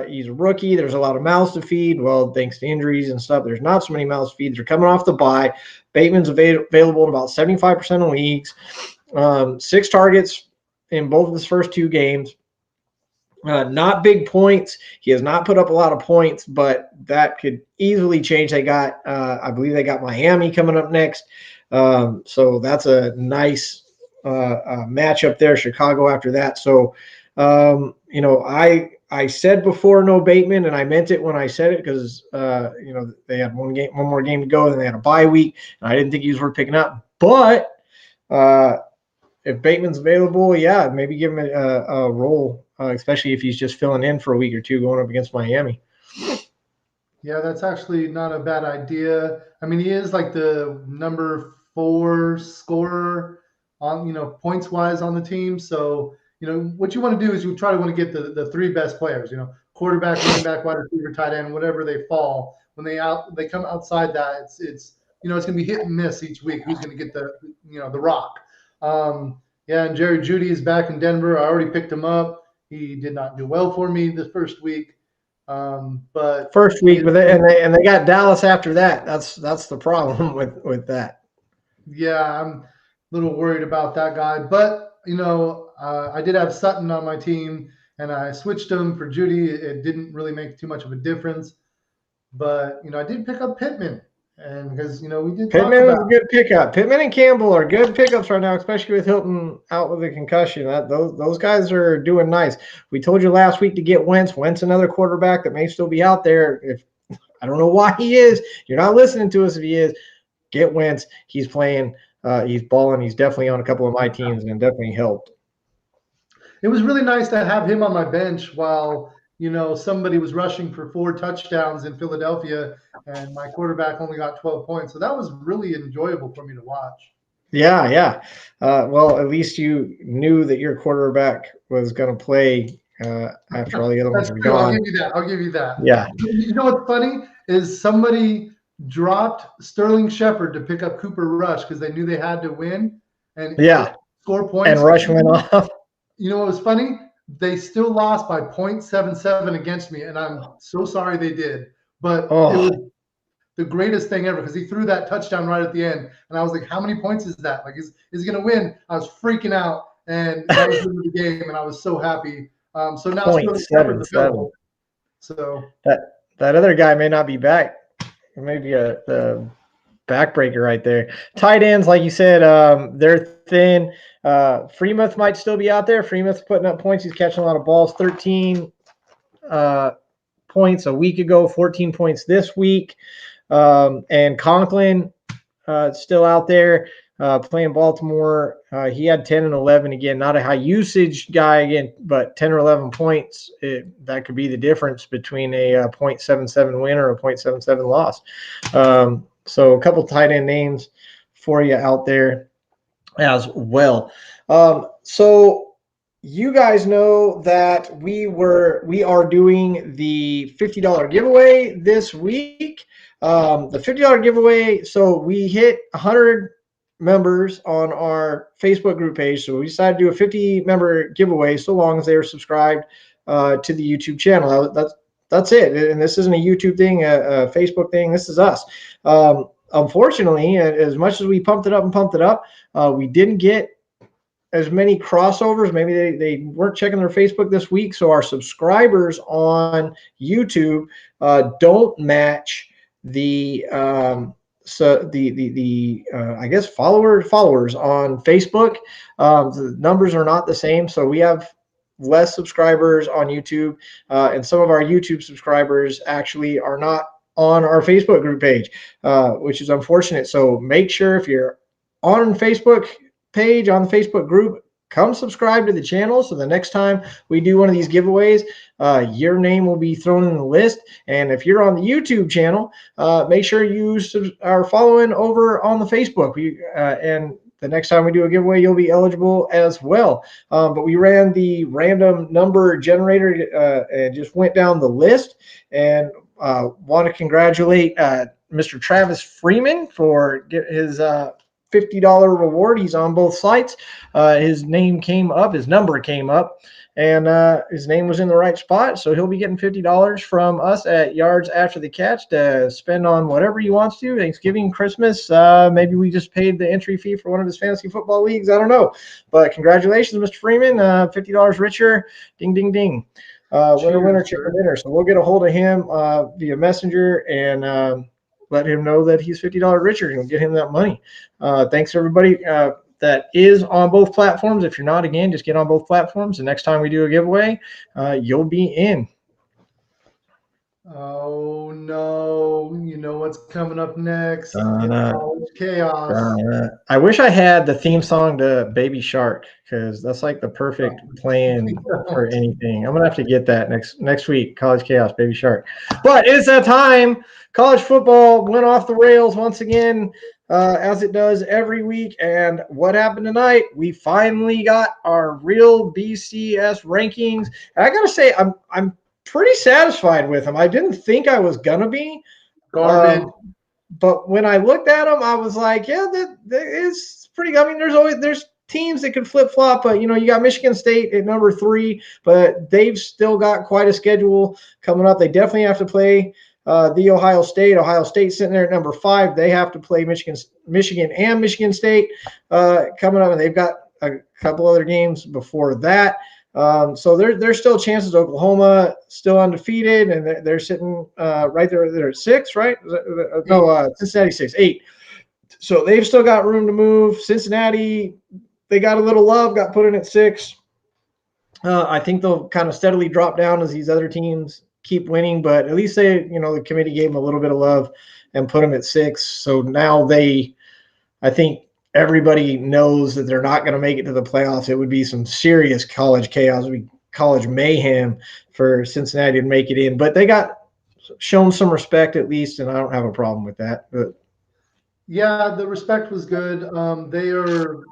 He's a rookie. There's a lot of mouths to feed. Well, thanks to injuries and stuff, there's not so many mouths to feed. They're coming off the bye. Bateman's available in about 75% of leagues. 6 targets in both of his first 2 games. Not big points. He has not put up a lot of points, but that could easily change. I believe they got Miami coming up next. So that's a nice matchup there. Chicago after that. So, I said before no Bateman, and I meant it when I said it because they had one more game to go, and then they had a bye week, and I didn't think he was worth picking up. But if Bateman's available, yeah, maybe give him a role, especially if he's just filling in for a week or 2 going up against Miami. Yeah, that's actually not a bad idea. I mean, he is like the number 4 scorer on points wise on the team. So what you want to do is you want to get the 3 best players. Quarterback, running back, wide receiver, tight end, whatever they fall. When they come outside that, it's it's going to be hit and miss each week. Who's going to get the rock? And Jerry Judy is back in Denver. I already picked him up. He did not do well for me the first week. But first week, but they got Dallas after that. That's the problem with that. Yeah, I'm a little worried about that guy. But I did have Sutton on my team, and I switched him for Judy. It didn't really make too much of a difference. But I did pick up Pittman, and because we did Pittman talk about is a good pickup. Pittman and Campbell are good pickups right now, especially with Hilton out with a concussion. Those guys are doing nice. We told you last week to get Wentz. Wentz, another quarterback that may still be out there. If I don't know why he is, you're not listening to us. If he is, get Wentz. He's playing. He's balling. He's definitely on a couple of my teams and definitely helped. It was really nice to have him on my bench while somebody was rushing for 4 touchdowns in Philadelphia, and my quarterback only got 12 points. So that was really enjoyable for me to watch. Yeah. Well, at least you knew that your quarterback was going to play after all the other ones That's are true. I'll gone. give you that. I'll give you that. Yeah. You know what's funny is somebody dropped Sterling Shepard to pick up Cooper Rush because they knew they had to win and Yeah. score points. And Rush went off. You know what was funny? They still lost by 0.77 against me, and I'm so sorry they did. But it was the greatest thing ever because he threw that touchdown right at the end, and I was like, "How many points is that? Like, is he going to win?" I was freaking out, and that was the end of the game, and I was so happy. So now Sterling Shepard's 0.77. available. So that other guy may not be back. It may be the backbreaker right there. Tight ends, like you said, they're thin. Freemuth might still be out there. Freemuth's putting up points. He's catching a lot of balls. 13 points a week ago, 14 points this week. And Conklin still out there playing Baltimore. He had 10 and 11 again. Not a high usage guy again, but 10 or 11 points. That could be the difference between a 0.77 win or a 0.77 loss. So a couple tight end names for you out there as well. So you guys know that we are doing the $50 giveaway this week. The $50 giveaway. So we hit 100 members on our Facebook group page. So we decided to do a 50 member giveaway so long as they are subscribed to the YouTube channel. That's it. And this isn't a YouTube thing, a Facebook thing. This is us. Unfortunately, as much as we pumped it up, we didn't get as many crossovers. Maybe they weren't checking their Facebook this week. So our subscribers on YouTube don't match the I guess followers on Facebook. The numbers are not the same. So we have less subscribers on YouTube, and some of our YouTube subscribers actually are not on our Facebook group page, which is unfortunate. So make sure if you're on Facebook page, on the Facebook group, come subscribe to the channel. So the next time we do one of these giveaways, your name will be thrown in the list. And if you're on the YouTube channel, make sure you are following over on the Facebook. And the next time we do a giveaway, you'll be eligible as well. But we ran the random number generator and just went down the list, and want to congratulate Mr. Travis Freeman for his $50 reward. He's on both sites. His name came up, his number came up, and his name was in the right spot. So he'll be getting $50 from us at Yards After the Catch to spend on whatever he wants to. Thanksgiving, Christmas. Maybe we just paid the entry fee for one of his fantasy football leagues. I don't know. But congratulations, Mr. Freeman. $50 richer. Ding, ding, ding. Winner, chicken dinner. So we'll get a hold of him via Messenger and let him know that he's $50 richer and we'll get him that money. Thanks, everybody that is on both platforms. If you're not, again, just get on both platforms. The next time we do a giveaway, you'll be in. Oh, no. You know what's coming up next? College Chaos. I wish I had the theme song to Baby Shark, because that's like the perfect plan for anything. I'm going to have to get that next week, College Chaos, Baby Shark. But it's that time. College football went off the rails once again, as it does every week. And what happened tonight? We finally got our real BCS rankings. And I got to say, I'm pretty satisfied with them. I didn't think I was going to be. Garbage. But when I looked at them, I was like, yeah, that is pretty good. I mean, there's teams that could flip flop, but you got Michigan State at number 3, but they've still got quite a schedule coming up. They definitely have to play the Ohio State. Ohio State sitting there at number 5. They have to play Michigan and Michigan State coming up, and they've got a couple other games before that. So there's still chances. Oklahoma still undefeated, and they're sitting right there. They're at 6, right? No, Cincinnati 6, 8. So they've still got room to move. Cincinnati, they got a little love, got put in at 6. I think they'll kind of steadily drop down as these other teams keep winning, but at least the committee gave them a little bit of love and put them at 6. So now I think everybody knows that they're not going to make it to the playoffs. It would be some serious college chaos. It would be college mayhem for Cincinnati to make it in. But they got shown some respect at least, and I don't have a problem with that. But yeah, the respect was good. They are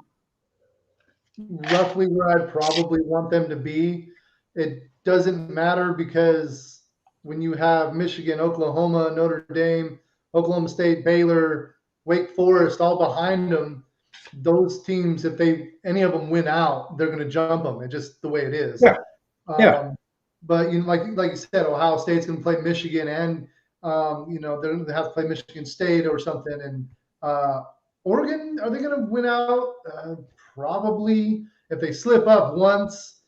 roughly where I'd probably want them to be. it doesn't matter because when you have Michigan, Oklahoma, Notre Dame, Oklahoma State, Baylor, Wake Forest all behind them, those teams, if any of them win out, they're going to jump them. It's just the way it is. Yeah. Yeah. But like you said, Ohio State's going to play Michigan, and they're going to have to play Michigan State or something. And Oregon, are they going to win out? Probably. If they slip up once.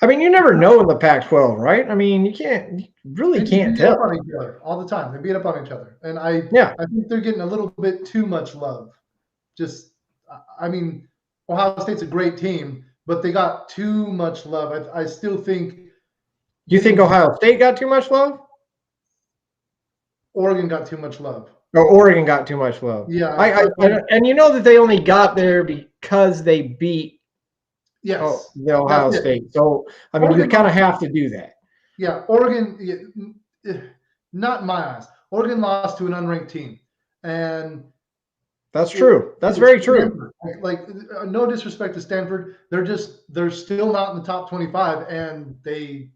I mean, you never know in the Pac-12, right? I mean, you really can't tell. Up on each other all the time. They beat up on each other, and I think they're getting a little bit too much love. I mean, Ohio State's a great team, but they got too much love. I still think. You think Ohio State got too much love? Oregon got too much love. Or Oregon got too much love. Yeah. And you know that they only got there because they beat the Ohio State. So, I mean, Oregon, you kind of have to do that. Yeah, Oregon, not in my eyes. Oregon lost to an unranked team. And that's true. That's very true. Like, no disrespect to Stanford. They're still not in the top 25, and their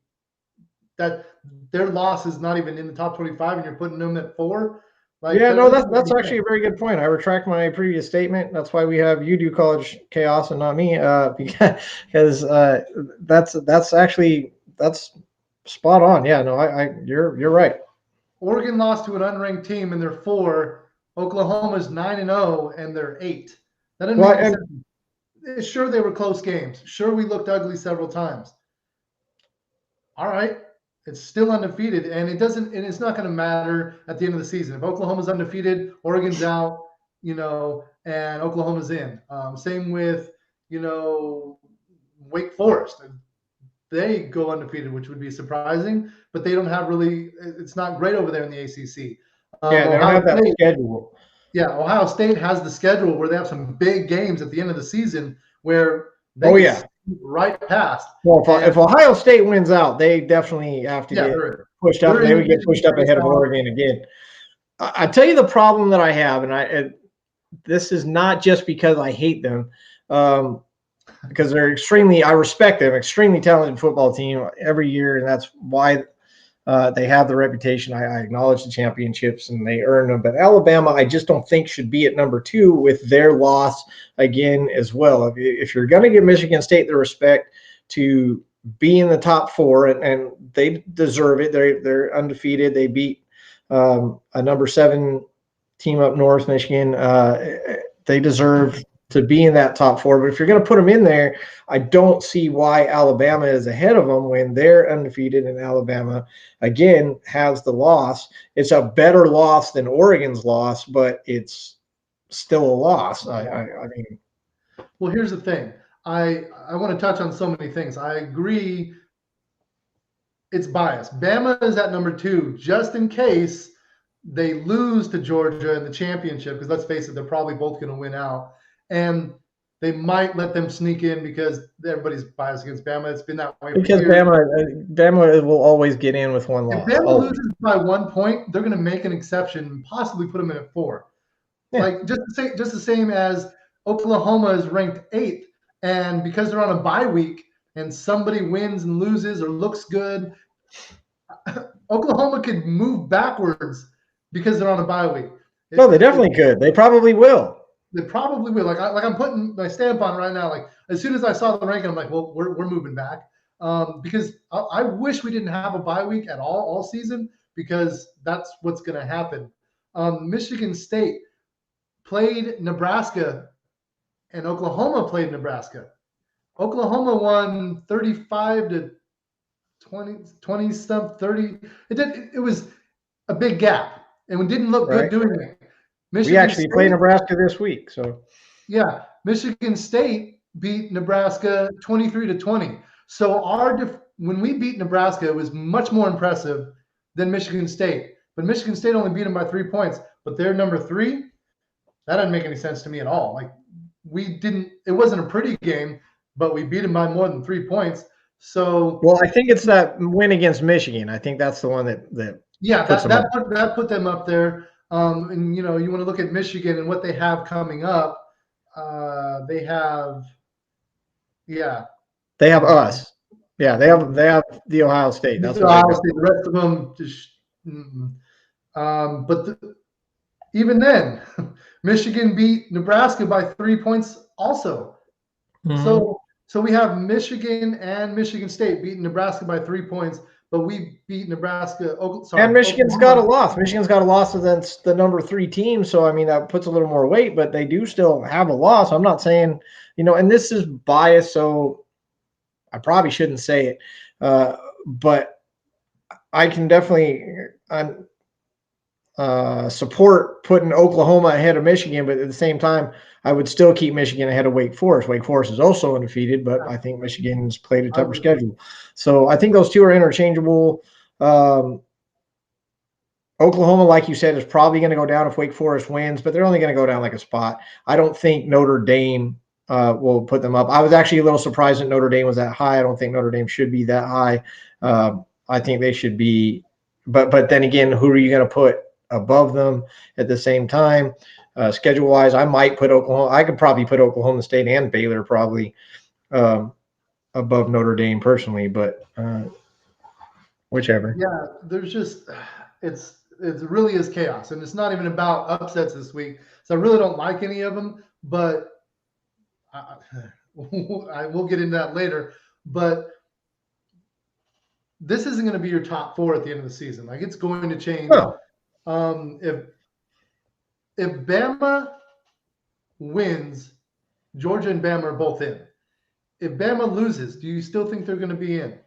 loss is not even in the top 25, and you're putting them at 4. That's actually a very good point. I retract my previous statement. That's why we have you do college chaos and not me, because that's spot on. Yeah, no, you're right. Oregon lost to an unranked team, and they're 4. Oklahoma's 9-0, and they're 8. That doesn't make sense. Sure, they were close games. Sure, we looked ugly several times. All right. It's still undefeated, and it's not going to matter at the end of the season. If Oklahoma's undefeated, Oregon's out, and Oklahoma's in. Same with, Wake Forest. They go undefeated, which would be surprising, but they don't have really – it's not great over there in the ACC. They don't have that schedule. Yeah, Ohio State has the schedule where they have some big games at the end of the season where they right past. Well, if Ohio State wins out, they definitely have to get pushed up. They would get pushed up ahead of Oregon again. I tell you the problem that I have, and this is not just because I hate them, because I respect them, extremely talented football team every year, and that's why they have the reputation. I acknowledge the championships, and they earn them. But Alabama, I just don't think should be at number 2 with their loss again as well. If you're going to give Michigan State the respect to be in the top 4, and they deserve it. They're undefeated. They beat a number 7 team up north, Michigan. They deserve to be in that top 4. But if you're going to put them in there, I don't see why Alabama is ahead of them when they're undefeated, and Alabama, again, has the loss. It's a better loss than Oregon's loss, but it's still a loss. I mean. Well, here's the thing. I want to touch on so many things. I agree it's biased. Bama is at number 2 just in case they lose to Georgia in the championship, because let's face it, they're probably both going to win out. And they might let them sneak in because everybody's biased against Bama. It's been that way because for years. Bama will always get in with one loss. If Bama loses by 1 point, they're going to make an exception and possibly put them in at 4. Yeah. Like just the same as Oklahoma is ranked 8th, and because they're on a bye week and somebody wins and loses or looks good, Oklahoma could move backwards because they're on a bye week. No, they definitely could. They probably will. They probably will. I'm putting my stamp on right now. Like, as soon as I saw the ranking, I'm like, well, we're moving back. Because I wish we didn't have a bye week at all season, because that's what's going to happen. Michigan State played Nebraska, and Oklahoma played Nebraska. Oklahoma won 35 to 20 stump 30. It was a big gap, and we didn't look good doing it. We actually play Nebraska this week, so yeah, Michigan State beat Nebraska 23-20. So when we beat Nebraska, it was much more impressive than Michigan State. But Michigan State only beat them by 3 points. But they're number 3. That doesn't make any sense to me at all. Like, it wasn't a pretty game, but we beat them by more than 3 points. So well, I think it's that win against Michigan. I think that's the one that that put them up there. And you want to look at Michigan and what they have coming up. They have us. Yeah, they have the Ohio State. That's what they Ohio do. State. The rest of them just. But even then, Michigan beat Nebraska by 3 points also. Mm-hmm. So we have Michigan and Michigan State beating Nebraska by 3 points, but we beat Nebraska. And Michigan's Oklahoma. got a loss. Michigan's got a loss against the number 3 team. So, I mean, that puts a little more weight, but they do still have a loss. I'm not saying, and this is biased, so I probably shouldn't say it. But I can definitely support putting Oklahoma ahead of Michigan, but at the same time, I would still keep Michigan ahead of Wake Forest. Wake Forest is also undefeated, but I think Michigan's played a tougher schedule. So I think those two are interchangeable. Oklahoma, like you said, is probably going to go down if Wake Forest wins, but they're only going to go down like a spot. I don't think Notre Dame will put them up. I was actually a little surprised that Notre Dame was that high. I don't think Notre Dame should be that high. I think they should be, but then again, who are you going to put above them at the same time? Schedule wise, I might put Oklahoma. I could probably put Oklahoma State and Baylor probably above Notre Dame personally, but whichever. Yeah, there's just it really is chaos, and it's not even about upsets this week. So I really don't like any of them, but I will get into that later. But this isn't going to be your top 4 at the end of the season. Like, it's going to change. Oh. If Bama wins, Georgia and Bama are both in. If Bama loses, do you still think they're going to be in?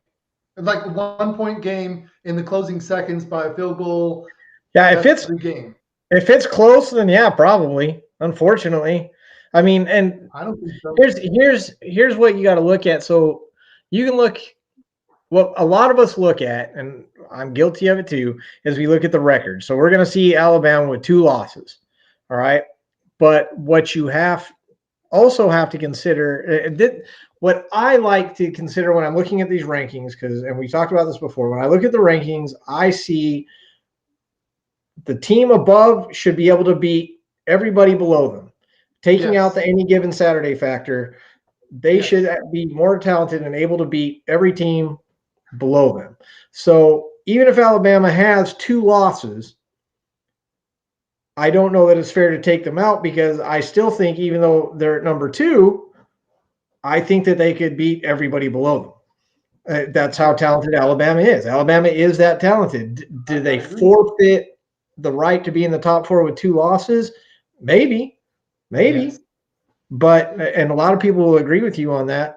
Like a 1-point game in the closing seconds by a field goal. Yeah, if it's close, then yeah, probably. Unfortunately, I mean, and I don't think so. Here's what you got to look at. So you can look. What a lot of us look at, and I'm guilty of it too, is we look at the record. So we're going to see Alabama with 2 losses. All right, but what you also have to consider, what I like to consider when I'm looking at these rankings, and we talked about this before, when I look at the rankings, I see the team above should be able to beat everybody below them. Taking out the any given Saturday factor, they should be more talented and able to beat every team below them. So even if Alabama has 2 losses, I don't know that it's fair to take them out, because I still think, even though they're at number 2, I think that they could beat everybody below them. That's how talented Alabama is. Alabama is that talented. Do they forfeit the right to be in the top 4 with 2 losses? Maybe. Yes. But, and a lot of people will agree with you on that.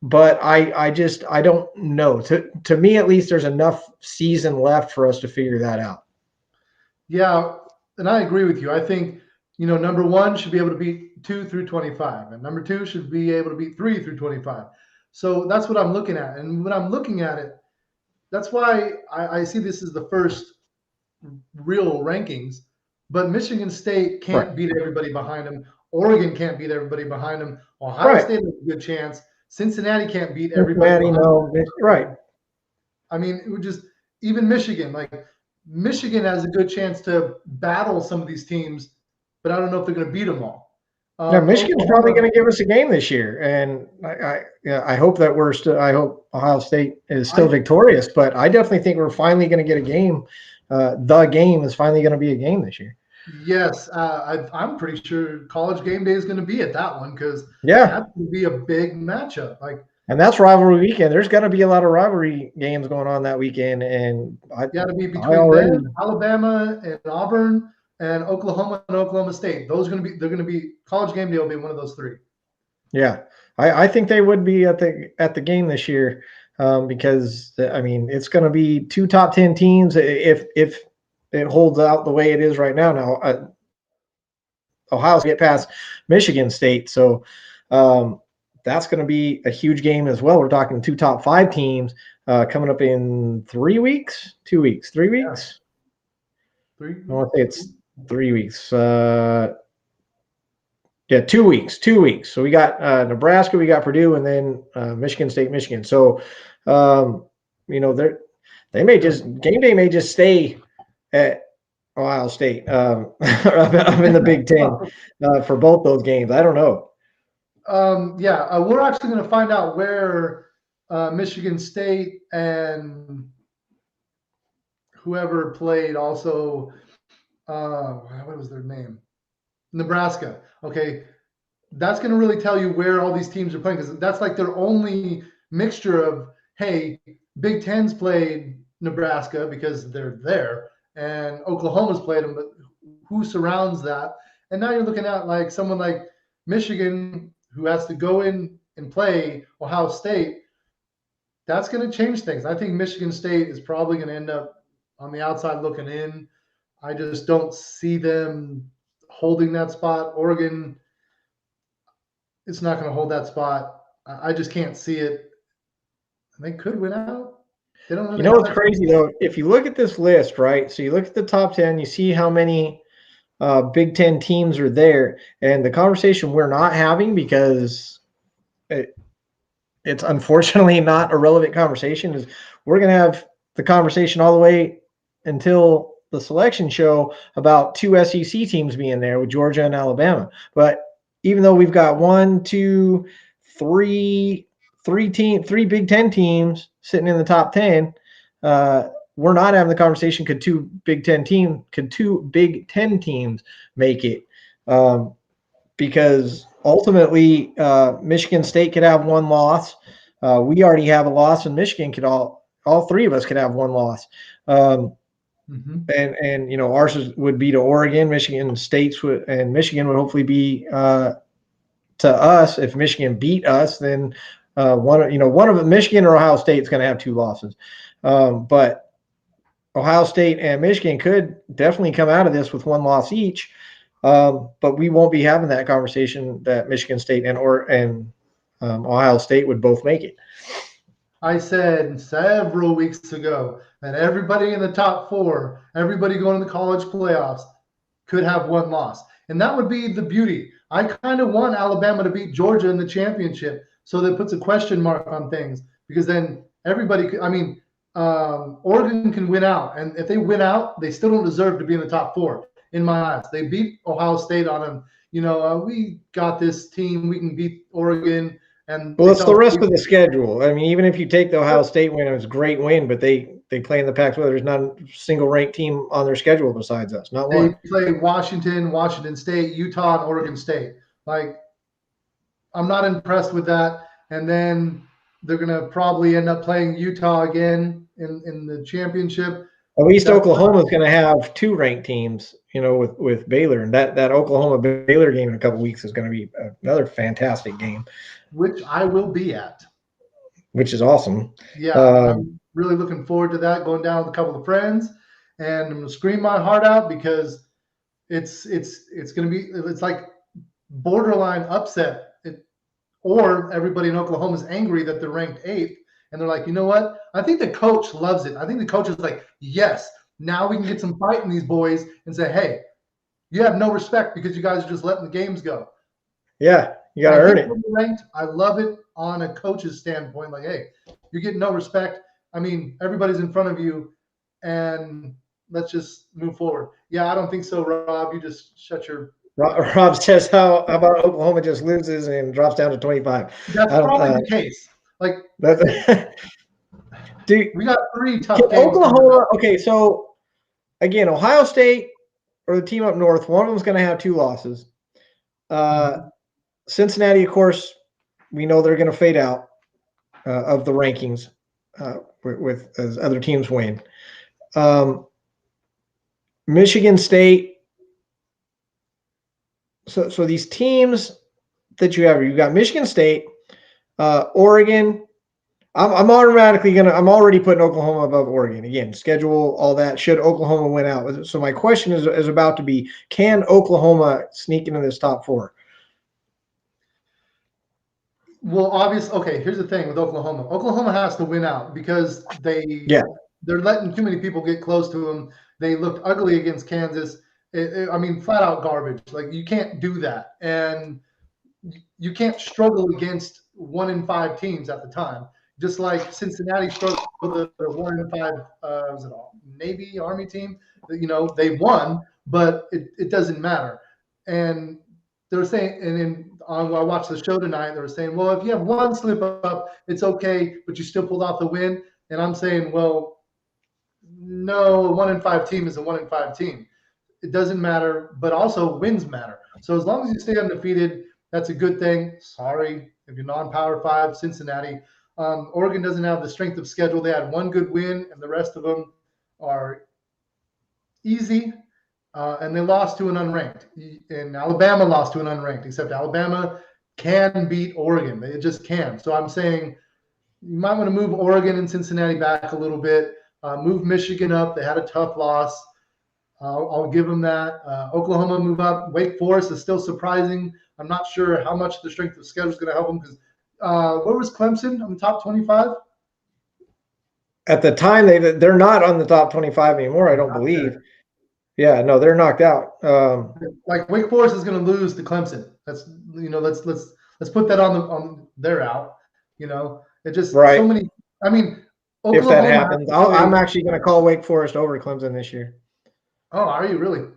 But I don't know. To me, at least, there's enough season left for us to figure that out. Yeah, and I agree with you. I think, number 1 should be able to beat 2 through 25, and number 2 should be able to beat 3 through 25. So that's what I'm looking at. And when I'm looking at it, that's why I see this as the first real rankings. But Michigan State can't beat everybody behind them. Oregon can't beat everybody behind them. Ohio State has a good chance. Cincinnati can't beat everybody behind them. Right. I mean, it would just, even Michigan, like Michigan has a good chance to battle some of these teams, but I don't know if they're going to beat them all. Michigan's probably going to give us a game this year, and I hope that I hope Ohio State is still victorious. But I definitely think we're finally going to get a game. The game is finally going to be a game this year. Yes, I'm pretty sure College Game Day is going to be at that one, because that's going to be a big matchup. And that's rivalry weekend. There's going to be a lot of rivalry games going on that weekend, and got to be between them, Alabama and Auburn, and Oklahoma and Oklahoma State. They're going to be College Game Day will be one of those 3. Yeah, I think they would be at the game this year, because I mean, it's going to be 2 top 10 teams if it holds out the way it is right now. Now, Ohio's get past Michigan State, so that's going to be a huge game as well. We're talking 2 top 5 teams coming up in 3 weeks, 2 weeks, 3 weeks. Yeah. 3. I want to say it's 3 weeks. 2 weeks. 2 weeks. So we got Nebraska, we got Purdue, and then Michigan State, Michigan. So they may just game day may just stay at Ohio State. I'm in the Big Ten for both those games. I don't know. We're actually going to find out where Michigan State and whoever played also. What was their name? Nebraska. Okay, that's going to really tell you where all these teams are playing because that's like their only mixture of, hey, Big Ten's played Nebraska because they're there, and Oklahoma's played them, but who surrounds that? And now you're looking at like someone like Michigan who has to go in and play Ohio State. That's going to change things. I think Michigan State is probably going to end up on the outside looking in. I just don't see them holding that spot. Oregon, it's not going to hold that spot. I just can't see it. They could win out. They don't really. You know what's crazy though? If you look at this list, right? So you look at the top 10, you see how many Big Ten teams are there, and the conversation we're not having because it's unfortunately not a relevant conversation is we're going to have the conversation all the way until the selection show about two SEC teams being there with Georgia and Alabama. But even though we've got three Big Ten teams sitting in the top 10, we're not having the conversation. Could two Big Ten teams make it? Because ultimately, Michigan State could have one loss. We already have a loss, and Michigan could all three of us could have one loss. And ours would be to Oregon, Michigan State's and Michigan would hopefully be to us. If Michigan beat us, then one of them, Michigan or Ohio State, is going to have two losses. But Ohio State and Michigan could definitely come out of this with one loss each. But we won't be having that conversation that Michigan State and Ohio State would both make it. I said several weeks ago that everybody in the top four, everybody going to the college playoffs, could have one loss. And that would be the beauty. I kind of want Alabama to beat Georgia in the championship so that puts a question mark on things because then everybody could, Oregon can win out. And if they win out, they still don't deserve to be in the top four, in my eyes. They beat Ohio State on them. We got this team. We can beat Oregon. Well, it's the rest of the schedule. I mean, even if you take the Ohio State win, it was a great win, but they play in the Pac-12. There's not a single ranked team on their schedule besides us. Not one. They play Washington State, Utah, and Oregon State. Like, I'm not impressed with that. And then they're going to probably end up playing Utah again in the championship. At least Oklahoma is going to have two ranked teams, with Baylor. And that Oklahoma-Baylor game in a couple of weeks is going to be another fantastic game. Which I will be at. Which is awesome. Yeah, I'm really looking forward to that, going down with a couple of friends. And I'm going to scream my heart out because it's going to be – it's like borderline upset. Or everybody in Oklahoma is angry that they're ranked 8th. And they're like, you know what? I think the coach loves it. I think the coach is like, yes, now we can get some fight in these boys and say, hey, you have no respect because you guys are just letting the games go. Yeah, you got to earn it. Ranked, I love it on a coach's standpoint. Like, hey, you're getting no respect. I mean, everybody's in front of you, and let's just move forward. Yeah, I don't think so, Rob. You just shut your – Rob says, how about Oklahoma just loses and drops down to 25? That's probably the case. Like, dude, we got 3 tough games. Oklahoma, okay, so, again, Ohio State or the team up north, one of them is going to have 2 losses. Cincinnati, of course, we know they're going to fade out of the rankings with as other teams win. Michigan State. So these teams that you've got Michigan State, Oregon. I'm already putting Oklahoma above Oregon. Again, schedule, all that. Should Oklahoma win out? So my question is about to be, can Oklahoma sneak into this top 4? Well, obviously, okay, here's the thing with Oklahoma. Oklahoma has to win out because they're letting too many people get close to them. They looked ugly against Kansas. Flat out garbage. Like, you can't do that. And you can't struggle against 1 in 5 teams at the time. Just like Cincinnati struggled with a 1 in 5, was it all Navy, Army team? They won, but it doesn't matter. And they were saying, and then I watched the show tonight. They were saying, well, if you have one slip up, it's okay, but you still pulled off the win. And I'm saying, well, no, a 1-5 team is a 1-5 team. It doesn't matter, but also wins matter. So as long as you stay undefeated, that's a good thing. Sorry if you're non-Power 5, Cincinnati. Oregon doesn't have the strength of schedule. They had one good win, and the rest of them are easy. And they lost to an unranked. And Alabama lost to an unranked, except Alabama can beat Oregon. It just can. So I'm saying you might want to move Oregon and Cincinnati back a little bit. Move Michigan up. They had a tough loss. I'll give them that. Oklahoma move up. Wake Forest is still surprising. I'm not sure how much the strength of schedule is going to help them because where was Clemson on the top 25? At the time, they're not on the top 25 anymore, I don't believe. Yeah, no, they're knocked out. Like Wake Forest is going to lose to Clemson. That's let's put that on their out. It just right. So many. I mean, Oklahoma, if that happens, I'm actually going to call Wake Forest over Clemson this year. Oh, are you really?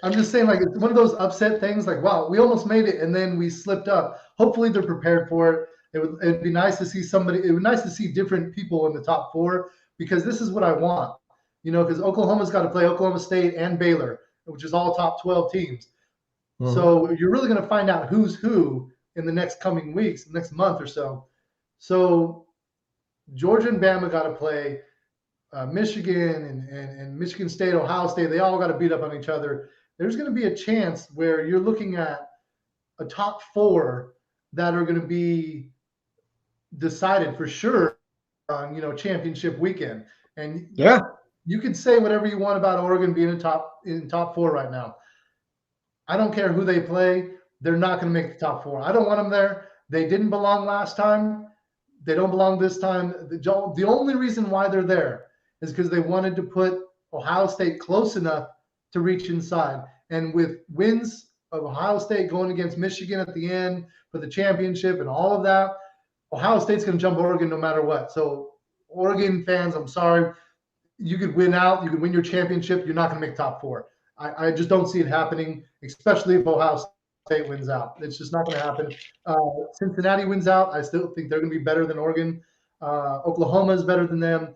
I'm just saying, like, it's one of those upset things. Like, wow, we almost made it, and then we slipped up. Hopefully, they're prepared for it. It'd be nice to see somebody. It would be nice to see different people in the top 4 because this is what I want. Because Oklahoma's got to play Oklahoma State and Baylor, which is all top 12 teams. Mm-hmm. So you're really going to find out who's who in the next coming weeks, next month or so. So Georgia and Bama got to play. Michigan and Michigan State, Ohio State, they all got to beat up on each other. There's going to be a chance where you're looking at a top 4 that are going to be decided for sure on championship weekend. And yeah, you can say whatever you want about Oregon being in top 4 right now. I don't care who they play. They're not going to make the top 4. I don't want them there. They didn't belong last time. They don't belong this time. The only reason why they're there is because they wanted to put Ohio State close enough to reach inside. And with wins of Ohio State going against Michigan at the end for the championship and all of that, Ohio State's going to jump Oregon no matter what. So Oregon fans, I'm sorry. You could win out. You could win your championship. You're not going to make top 4. I just don't see it happening, especially if Ohio State wins out. It's just not going to happen. Cincinnati wins out. I still think they're going to be better than Oregon. Oklahoma is better than them.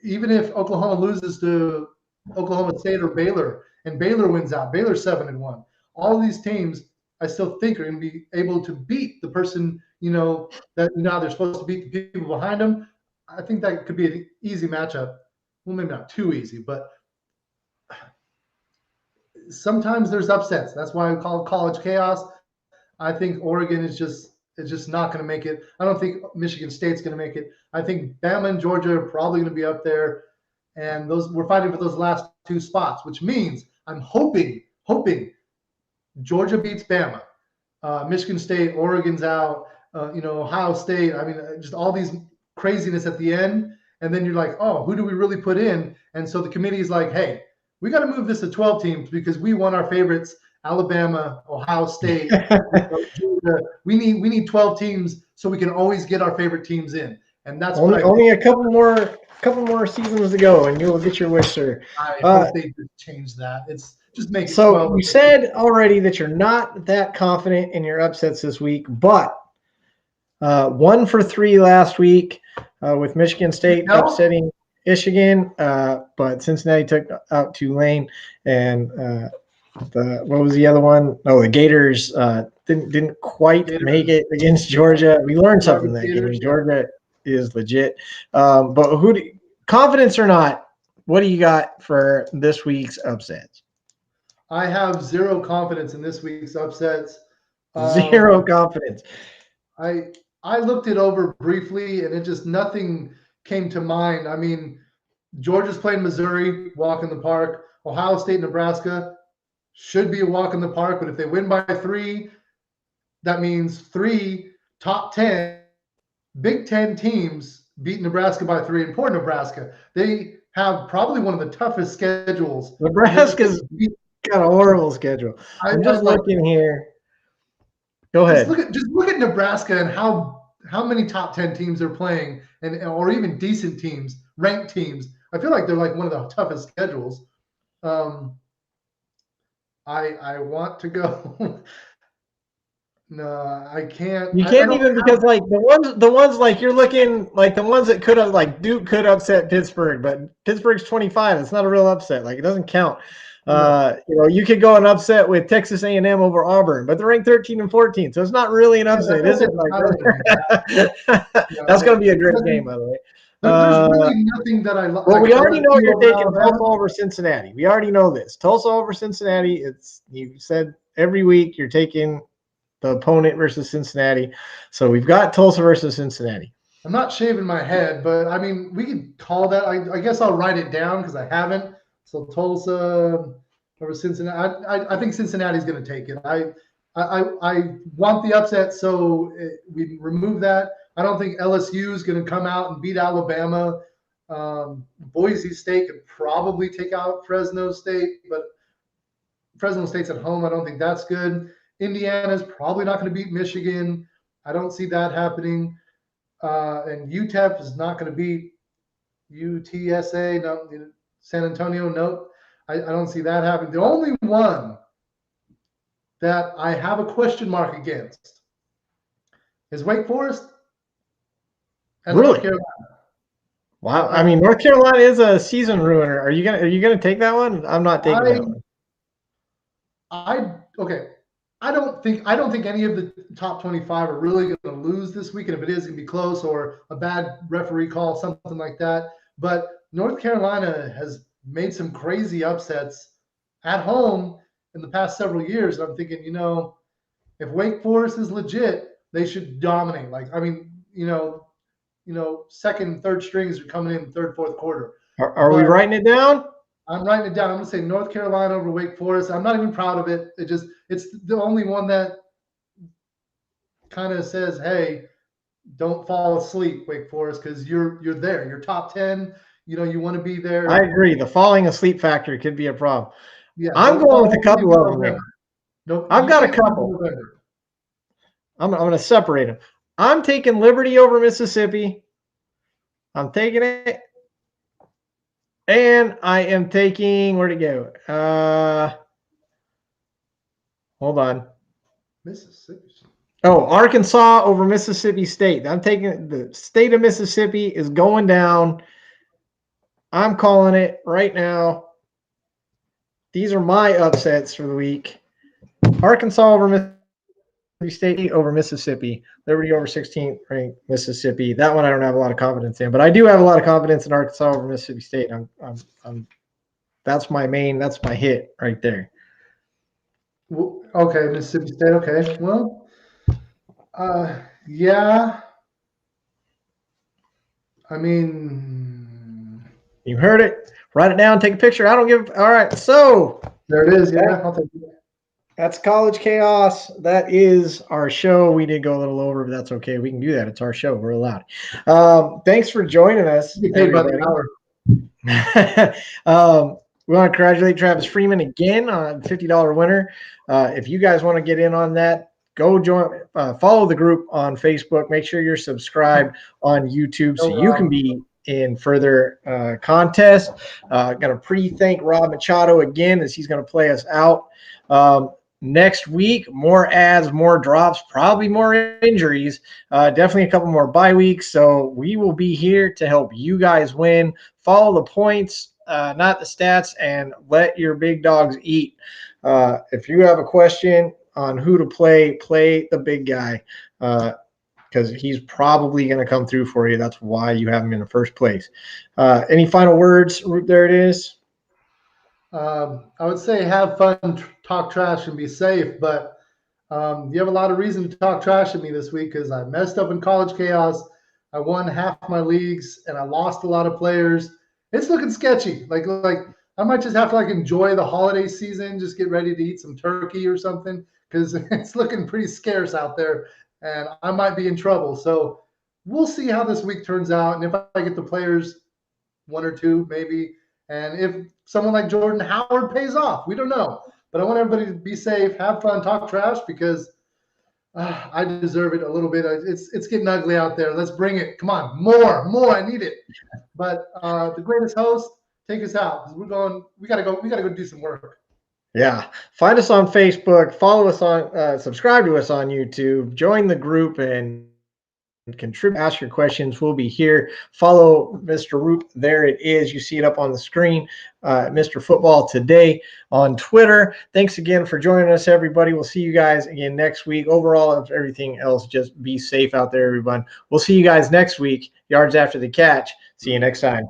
Even if Oklahoma loses to Oklahoma State or Baylor, and Baylor wins out, Baylor's 7-1. All these teams, I still think, are going to be able to beat the person, that they're supposed to beat the people behind them. I think that could be an easy matchup. Well, maybe not too easy, but sometimes there's upsets. That's why I call it college chaos. I think Oregon is just not going to make it. I don't think Michigan State's going to make it. I think Bama and Georgia are probably going to be up there, and we're fighting for those last 2 spots, which means I'm hoping Georgia beats Bama, Michigan State, Oregon's out, Ohio State. I mean, just all these craziness at the end, and then you're like, oh, who do we really put in? And so the committee is like, hey, we got to move this to 12 teams because we want our favorites. Alabama, Ohio State, Georgia. We need 12 teams so we can always get our favorite teams in, and that's only a couple more seasons to go, and you'll get your wish, sir. I hope they change that. It's just make it so 12. You said already that you're not that confident in your upsets this week, but 1 for 3 last week with Michigan State upsetting Michigan, but Cincinnati took out Tulane and. What was the other one? Oh, the Gators didn't quite make it against Georgia. We learned something that game. Georgia is legit. But confidence or not, what do you got for this week's upsets? I have 0 confidence in this week's upsets. 0 confidence. I looked it over briefly, and it just nothing came to mind. I mean, Georgia's playing Missouri, walk in the park. Ohio State, Nebraska. Should be a walk in the park, but if they win by 3, that means 3 top 10 Big Ten teams beat Nebraska by 3. And poor Nebraska, they have probably one of the toughest schedules. Nebraska's got a horrible schedule. I'm just looking here. Go ahead. Just look at Nebraska and how many top 10 teams they're playing, or even decent teams, ranked teams. I feel like they're like one of the toughest schedules. I want to go. No, I can't. You I can't don't even because like the ones like you're looking like the ones that could have like Duke could upset Pittsburgh, but Pittsburgh's 25. It's not a real upset. Like it doesn't count. no. You could go and upset with Texas A&M over Auburn, but they're ranked 13 and 14, so it's not really an upset, is it? Like, I don't think that. that's going to be a There's great nothing, game, by the way. there's really nothing that I Well, like. we already know LSU you're over taking Tulsa Alabama. over Cincinnati. We already know this. Tulsa over Cincinnati. You said every week you're taking the opponent versus Cincinnati. So we've got Tulsa versus Cincinnati. I'm not shaving my head, but I mean, we could call that. I guess I'll write it down because I haven't. So Tulsa over Cincinnati. I think Cincinnati's going to take it. I want the upset, so we remove that. I don't think LSU is going to come out and beat Alabama. Boise State could probably take out Fresno State, but Fresno State's at home. I don't think that's good. Indiana's probably not going to beat Michigan. I don't see that happening. And UTEP is not going to beat UTSA. No, San Antonio. No, I don't see that happening. The only one that I have a question mark against is Wake Forest and Really? North Carolina. Wow. I mean, North Carolina is a season ruiner. Are you gonna take that one? I'm not taking that one. Okay. I don't think any of the top 25 are really going to lose this week, and if it is, going to be close or a bad referee call, something like that. But North Carolina has made some crazy upsets at home in the past several years. And I'm thinking, if Wake Forest is legit, they should dominate. Like, I mean, second and third strings are coming in third, fourth quarter. Are we writing it down? I'm writing it down. I'm going to say North Carolina over Wake Forest. I'm not even proud of it. It's the only one that kind of says, hey, don't fall asleep, Wake Forest, because you're there. You're top 10. You want to be there. I agree. The falling asleep factor could be a problem. Yeah, I'm going with a couple of them. No, I've got a couple. I'm going to separate them. I'm taking Liberty over Mississippi. I'm taking it. And I am taking, where'd it go? Hold on. Mississippi. Oh, Arkansas over Mississippi State. I'm taking the state of Mississippi is going down. I'm calling it right now. These are my upsets for the week. Arkansas over Mississippi State over Mississippi. Liberty over 16th ranked Mississippi. That one I don't have a lot of confidence in, but I do have a lot of confidence in Arkansas over Mississippi State. That's my hit right there. Okay, Mississippi State. Okay, well, yeah. I mean, you heard it. Write it down. Take a picture. I don't give. All right, so there it is. Yeah, I'll take it. That's College Chaos. That is our show. We did go a little over, but that's okay. We can do that. It's our show. We're allowed. Thanks for joining us. You paid by the hour. We want to congratulate Travis Freeman again on $50 winner. If you guys want to get in on that, go join. Follow the group on Facebook. Make sure you're subscribed on YouTube so you can be in further contests. Got to pre-thank Rob Machado again as he's going to play us out. Next week, more ads, more drops, probably more injuries, definitely a couple more bye weeks. So we will be here to help you guys win. Follow the points, not the stats, and let your big dogs eat. If you have a question on who to play the big guy because he's probably going to come through for you. That's why you have him in the first place. Any final words? There it is. I would say have fun, talk trash, and be safe. But you have a lot of reason to talk trash at me this week because I messed up in College Chaos. I won half my leagues and I lost a lot of players. It's looking sketchy. Like I might just have to enjoy the holiday season, just get ready to eat some turkey or something because it's looking pretty scarce out there, and I might be in trouble. So we'll see how this week turns out, and if I get the players, one or two maybe. And if someone like Jordan Howard pays off, we don't know. But I want everybody to be safe, have fun, talk trash because I deserve it a little bit. It's getting ugly out there. Let's bring it. Come on, more. I need it. But the greatest host, take us out because we gotta go do some work. Yeah. Find us on Facebook, follow us on, subscribe to us on YouTube, join the group and contribute, ask your questions. We'll be here. Follow Mr. Roop. There it is. You see it up on the screen. Mr. Football Today on Twitter. Thanks again for joining us, everybody. We'll see you guys again next week. Overall, if everything else, just be safe out there, everyone. We'll see you guys next week. Yards after the catch. See you next time.